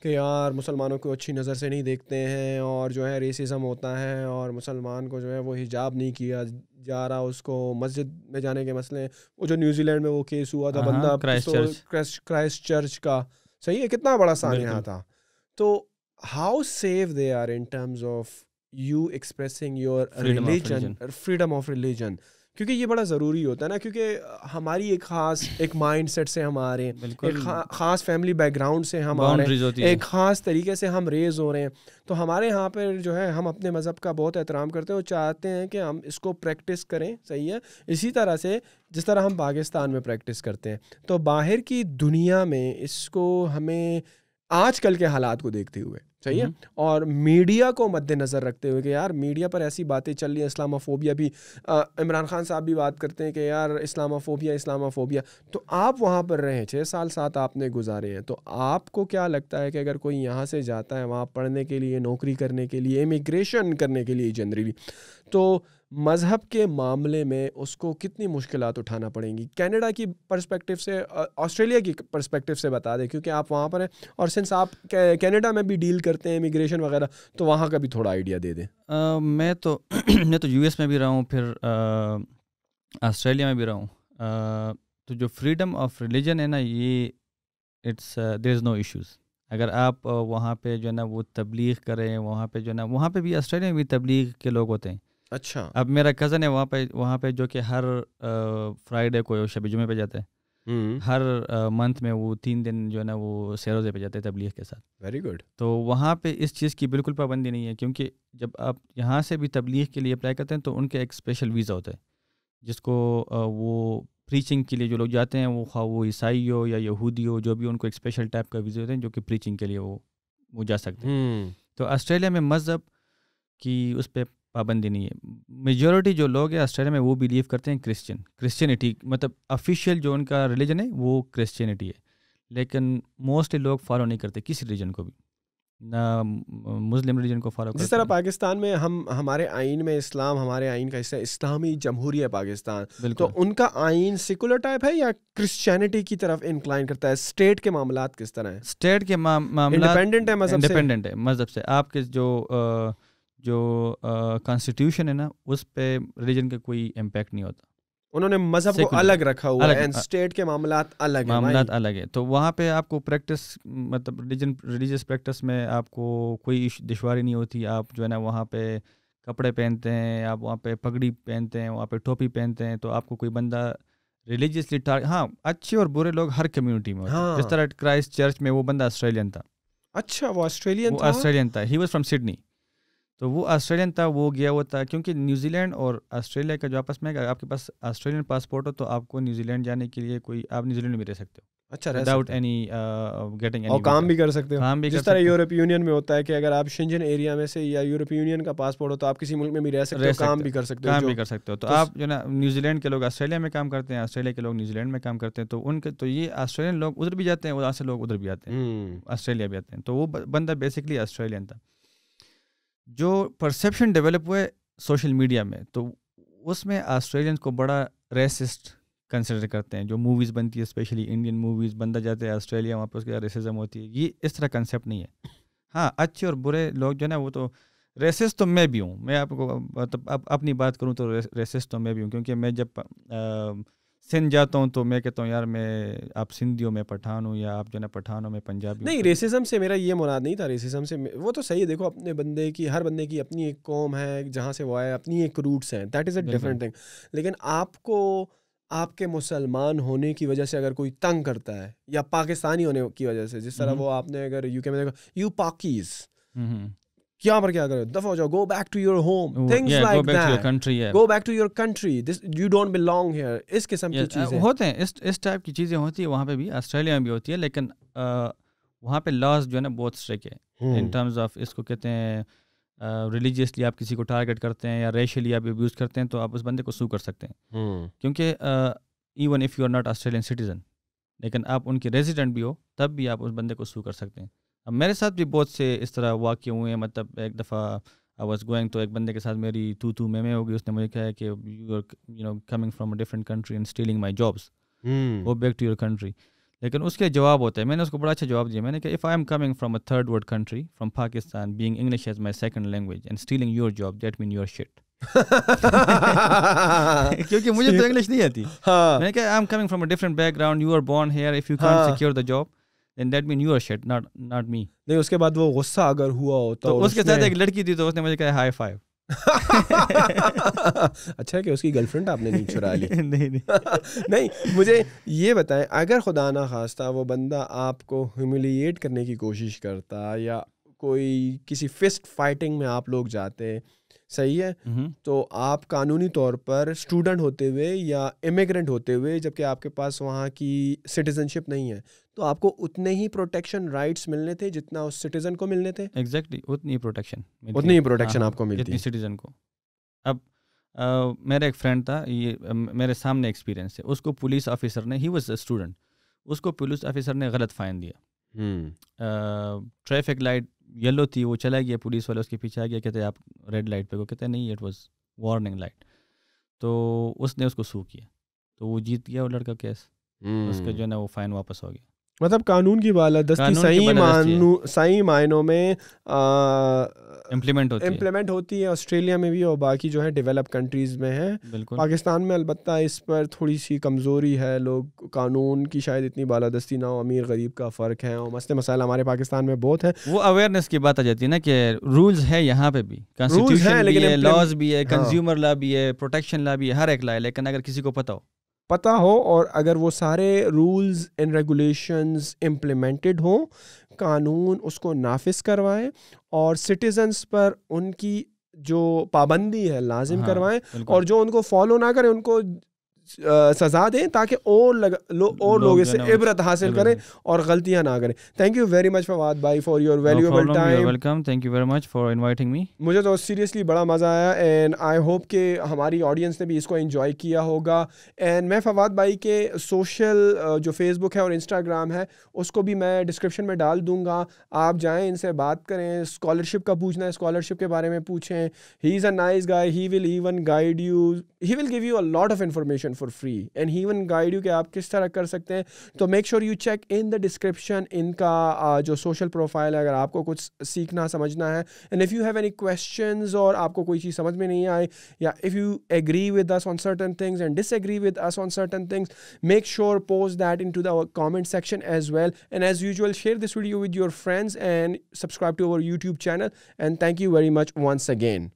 کہ یار مسلمانوں کو اچھی نظر سے نہیں دیکھتے ہیں اور جو ہے ریسزم ہوتا ہے اور مسلمان کو جو ہے وہ حجاب نہیں کیا جا رہا, اس کو مسجد میں جانے کے مسئلے, وہ جو نیوزی لینڈ میں وہ کیس ہوا تھا بندہ کرائسٹ چرچ کا, صحیح ہے, کتنا بڑا سانحہ تھا. تو how safe they are in terms of you expressing your freedom of religion, کیونکہ یہ بڑا ضروری ہوتا ہے نا, کیونکہ ہماری ایک خاص ایک مائنڈ سیٹ سے ہم آ رہے ہیں, ایک خاص فیملی بیک گراؤنڈ سے ہم آ رہے ہیں, ایک خاص طریقے سے ہم ریز ہو رہے ہیں. تو ہمارے یہاں پہ جو ہے ہم اپنے مذہب کا بہت احترام کرتے ہیں اور چاہتے ہیں کہ ہم اس کو پریکٹس کریں, صحیح ہے, اسی طرح سے جس طرح ہم پاکستان میں پریکٹس کرتے ہیں. تو باہر کی دنیا میں اس کو ہمیں آج کل کے حالات کو دیکھتے ہوئے, صحیح ہے, اور میڈیا کو مد نظر رکھتے ہوئے کہ یار میڈیا پر ایسی باتیں چل رہی ہیں, اسلاموفوبیا بھی, عمران خان صاحب بھی بات کرتے ہیں کہ یار اسلاموفوبیا, تو آپ وہاں پر رہے, 6 سال ساتھ آپ نے گزارے ہیں, تو آپ کو کیا لگتا ہے کہ اگر کوئی یہاں سے جاتا ہے وہاں پڑھنے کے لیے, نوکری کرنے کے لیے, امیگریشن کرنے کے لیے جنرلی, تو مذہب کے معاملے میں اس کو کتنی مشکلات اٹھانا پڑیں گی کینیڈا کی پرسپیکٹیو سے, آسٹریلیا کی پرسپیکٹیو سے بتا دیں, کیونکہ آپ وہاں پر ہیں اور سنس آپ کینیڈا میں بھی ڈیل کرتے ہیں امیگریشن وغیرہ, تو وہاں کا بھی تھوڑا آئیڈیا دے دیں. میں تو US میں بھی رہا ہوں, پھر آسٹریلیا میں بھی رہا ہوں. تو جو فریڈم آف ریلیجن ہے نا, یہ دیر از نو ایشوز. اگر آپ وہاں پہ جو ہے نا وہ تبلیغ کریں, وہاں پہ جو ہے نا وہاں پہ بھی آسٹریلیا میں بھی تبلیغ کے لوگ ہوتے ہیں. اچھا, اب میرا کزن ہے وہاں پہ جو کہ ہر فرائیڈے کو شب جمعے پہ جاتا ہے, ہر منتھ میں وہ 3 دن جو ہے نا وہ سیروزے پہ جاتے ہیں تبلیغ کے ساتھ. Very good. تو وہاں پہ اس چیز کی بالکل پابندی نہیں ہے, کیونکہ جب آپ یہاں سے بھی تبلیغ کے لیے اپلائی کرتے ہیں تو ان کے ایک اسپیشل ویزا ہوتا ہے جس کو وہ پریچنگ کے لیے جو لوگ جاتے ہیں, وہ خواہ وہ عیسائی ہو یا یہودی ہو, جو بھی ان کو ایک اسپیشل ٹائپ کا ویزا ہوتے ہیں جو کہ پریچنگ کے لیے وہ جا سکتے ہیں. تو آسٹریلیا میں مذہب کی اس پہ پابندی نہیں ہے. میجورٹی جو لوگ ہیں آسٹریلیا میں وہ بلیو کرتے ہیں کرسچینٹی, مطلب آفیشیل جو ان کا ریلیجن ہے وہ کرسچینٹی ہے, لیکن موسٹلی لوگ فالو نہیں کرتے کسی ریلیجن کو بھی. نہ مسلم ریلیجن کو فالو کرتے ہیں. جس طرح پاکستان میں ہمارے آئین میں اسلام ہمارے آئین کا حصہ اسلامی جمہوریہ پاکستان, تو ان کا آئین سیکولر ٹائپ ہے یا کرسچینٹی کی طرف انکلائن کرتا ہے؟ اسٹیٹ کے معاملات کس طرح ہیں؟ اسٹیٹ کے معاملات انڈیپینڈنٹ ہے مذہب سے؟ انڈیپینڈنٹ ہے مذہب سے. آپ کے جو کانسٹیٹیوشن ہے نا اس پہ ریلیجن کا کوئی امپیکٹ نہیں ہوتا. انہوں نے مذہب کو الگ رکھا ہوا ہے, اسٹیٹ کے معاملات الگ ہے. تو وہاں پہ آپ کو پریکٹس مطلب ریلیجیس پریکٹس میں آپ کو کوئی دشواری نہیں ہوتی. آپ جو ہے نا وہاں پہ کپڑے پہنتے ہیں, آپ وہاں پہ پگڑی پہنتے ہیں, وہاں پہ ٹوپی پہنتے ہیں, تو آپ کو کوئی بندہ ریلیجیسلی ہاں اچھے اور برے لوگ ہر کمیونٹی میں ہوتے ہیں. جس طرح کرائسٹ چرچ میں وہ بندہ آسٹریلین تھا. اچھا, وہ آسٹریلین تھا. He was from Sydney. تو وہ آسٹریلین تھا, وہ گیا ہوا تھا کیونکہ نیوزی لینڈ اور آسٹریلیا کا جو آپس میں اگر آپ کے پاس آسٹریلین پاسپورٹ ہو تو آپ کو نیوزی لینڈ جانے کے لیے کوئی آپ نیوزی لینڈ میں رہ سکتے ہو. اچھا, وداؤٹ اینی گیٹنگ اینی, اور کام بھی کر سکتے ہو. جس طرح یورپ یونین میں ہوتا ہے کہ اگر آپ شنجن ایریا میں سے یا یورپ یونین کا پاسپورٹ ہو تو آپ کسی ملک میں بھی رہ سکتے ہو, کام بھی کر سکتے ہو. تو آپ جو نا نیوزی لینڈ کے لوگ آسٹریلیا میں کام کرتے ہیں, آسٹریلیا کے لوگ نیوزی لینڈ میں کام کرتے ہیں. تو ان کے تو یہ آسٹریلین لوگ ادھر بھی جاتے ہیں, وہاں سے لوگ ادھر بھی آتے ہیں, آسٹریلیا بھی آتے ہیں. تو وہ بندہ بیسکلی آسٹریلین تھا. جو پرسیپشن ڈیولپ ہوئے سوشل میڈیا میں, تو اس میں آسٹریلینس کو بڑا ریسسٹ کنسیڈر کرتے ہیں. جو موویز بنتی ہے اسپیشلی انڈین موویز, بندہ جاتے ہیں آسٹریلیا, وہاں پہ اس کے ریسزم ہوتی ہے. یہ اس طرح کنسیپٹ نہیں ہے. ہاں اچھے اور برے لوگ جو ہے نا وہ تو ریسسٹ تو میں بھی ہوں. میں آپ کو مطلب اپنی بات کروں تو ریسسٹ تو میں بھی ہوں, کیونکہ میں جب سندھ جاتا ہوں تو میں کہتا ہوں یار میں آپ سندھیوں میں پٹھان ہوں, یا آپ جو ہے نا پٹھانوں میں پنجابی. نہیں, ریسزم سے میرا یہ مراد نہیں تھا. ریسزم سے وہ تو صحیح ہے, دیکھو اپنے بندے کی, ہر بندے کی اپنی ایک قوم ہے جہاں سے وہ آئے, اپنی ایک روٹس ہیں, that is a different thing. لیکن آپ کو آپ کے مسلمان ہونے کی وجہ سے اگر کوئی تنگ کرتا ہے, یا پاکستانی ہونے کی وجہ سے, جس طرح وہ آپ نے اگر یو کے میں دیکھا یو پاکیز, کیا پر کیا کرو, دفعہ ہو جاؤ, go back to your home, things like that, go back to your country, this you don't belong here. اس قسم کی چیزیں ہوتے ہیں, اس ٹائپ کی چیزیں ہوتی ہیں وہاں پہ بھی, آسٹریلیا میں بھی ہوتی ہے. لیکن وہاں پہ لاز جو ہے نا بہت اسٹرکٹ ہے ان ٹرمز آف, اس کو کہتے ہیں ریلیجیسلی آپ کسی کو ٹارگیٹ کرتے ہیں یا ریشلی آپ ابیوز کرتے ہیں تو آپ اس بندے کو سو کر سکتے ہیں. کیونکہ even if you are not Australian citizen, لیکن آپ ان کے ریزیڈنٹ بھی ہو تب بھی آپ اس بندے کو سو کر سکتے ہیں. اب میرے ساتھ بھی بہت سے اس طرح واقع ہوئے ہیں. مطلب ایک دفعہ آئی واز گوئنگ, تو ایک بندے کے ساتھ میری تو میں ہو گئی. اس نے مجھے کہا کہ you are you know coming from a different country and stealing my jobs, go back to your country. لیکن اس کے جواب ہوتا ہے, میں نے اس کو بڑا اچھا جواب دیا. میں نے کہا if I am coming from a third world country from Pakistan, being English as my second language and stealing your job, that mean your shit. کیونکہ مجھے تو انگلش نہیں آتی. میں نے کہا I am coming from a different back ground, you are born here, if you can't secure the job then that mean you are shit, not me. نہیں, اس کے بعد وہ غصہ اگر ہوا ہوتا تو اس کے ساتھ ایک لڑکی تھی, تو اس نے مجھے کہا ہائی فائیو. اچھا کہ اس کی گرل فرینڈ آپ نے نہیں چرا لی. نہیں, مجھے یہ بتائیں, اگر خدا نہ خواستہ وہ بندہ آپ کو ہیوملیٹ کرنے کی کوشش کرتا, یا کوئی کسی فسٹ فائٹنگ میں آپ لوگ جاتے, صحیح ہے, تو آپ قانونی طور پر اسٹوڈنٹ ہوتے ہوئے یا امیگرینٹ ہوتے ہوئے, جبکہ آپ کے پاس وہاں کی سٹیزن شپ نہیں ہے, تو آپ کو اتنے ہی پروٹیکشن رائٹس ملنے تھے جتنا اس سٹیزن کو ملنے تھے. ایگزیکٹلی, اتنی ہی پروٹیکشن آپ کو ملتی جتنی سٹیزن کو. اب میرا ایک فرینڈ تھا, یہ میرے سامنے ایکسپیرینس ہے, اس کو پولیس آفیسر نے, ہی واز اے اسٹوڈنٹ, اس کو پولیس آفیسر نے غلط فائن دیا. ٹریفک لائٹ یلو تھی, وہ چلا گیا, پولیس والا اس کے پیچھے آ گیا, کہتے آپ ریڈ لائٹ پہ کو, کہتے نہیں اٹ واز وارننگ لائٹ. تو اس نے اس کو سو کیا, تو وہ جیت گیا وہ لڑکا کیس, اس کا جو ہے نا وہ فائن واپس ہو گیا. مطلب قانون کی بالادستی صحیح معنوں میں امپلیمنٹ ہوتی ہے آسٹریلیا میں بھی, اور باقی جو ہے ڈیولپ کنٹریز میں ہے. پاکستان میں البتہ اس پر تھوڑی سی کمزوری ہے, لوگ قانون کی شاید اتنی بالادستی نہ ہو, امیر غریب کا فرق ہے, اور مسئلے مسائل ہمارے پاکستان میں بہت ہیں. وہ اویئرنیس کی بات آ جاتی ہے نا کہ رولز ہے یہاں پہ بھی, کانسٹیٹیوشن بھی ہے, لاز بھی ہے, کنزیومر لا بھی ہے, پروٹیکشن لا بھی ہے, ہر ایک لا ہے. لیکن اگر کسی کو پتہ ہو اور اگر وہ سارے رولز اینڈ ریگولیشنز امپلیمنٹڈ ہوں, قانون اس کو نافذ کروائیں, اور سٹیزنز پر ان کی جو پابندی ہے لازم کروائیں, اور جو ان کو فالو نہ کریں ان کو سزا دیں تاکہ اور لوگ اس سے عبرت حاصل کریں اور غلطیاں نہ کریں. Thank you very much Fawad بھائی for your valuable time. Welcome, thank you very much for inviting me. مجھے تو سیریسلی بڑا مزہ آیا اینڈ آئی ہوپ کہ ہماری آڈینس نے بھی اس کو انجوائے کیا ہوگا. اینڈ میں فواد بھائی کے سوشل جو فیس بک ہے اور انسٹاگرام ہے اس کو بھی میں ڈسکرپشن میں ڈال دوں گا. آپ جائیں, ان سے بات کریں, اسکالرشپ کا پوچھنا ہے اسکالرشپ کے بارے میں پوچھیں. He is a nice guy, he will even guide you, he will give you a lot of information for free and he even guide you کہ آپ کس طرح کر سکتے ہیں. تو make sure you check in the description ان کا جو سوشل پروفائل ہے اگر آپ کو کچھ سیکھنا سمجھنا ہے. And if you have any questions اور آپ کو کوئی چیز سمجھ میں نہیں آئے یا if you agree with us on certain things and disagree with us on certain things, make sure post that into the comment section as well. And as usual, share this video with your friends and subscribe to our YouTube channel. And thank you very much once again.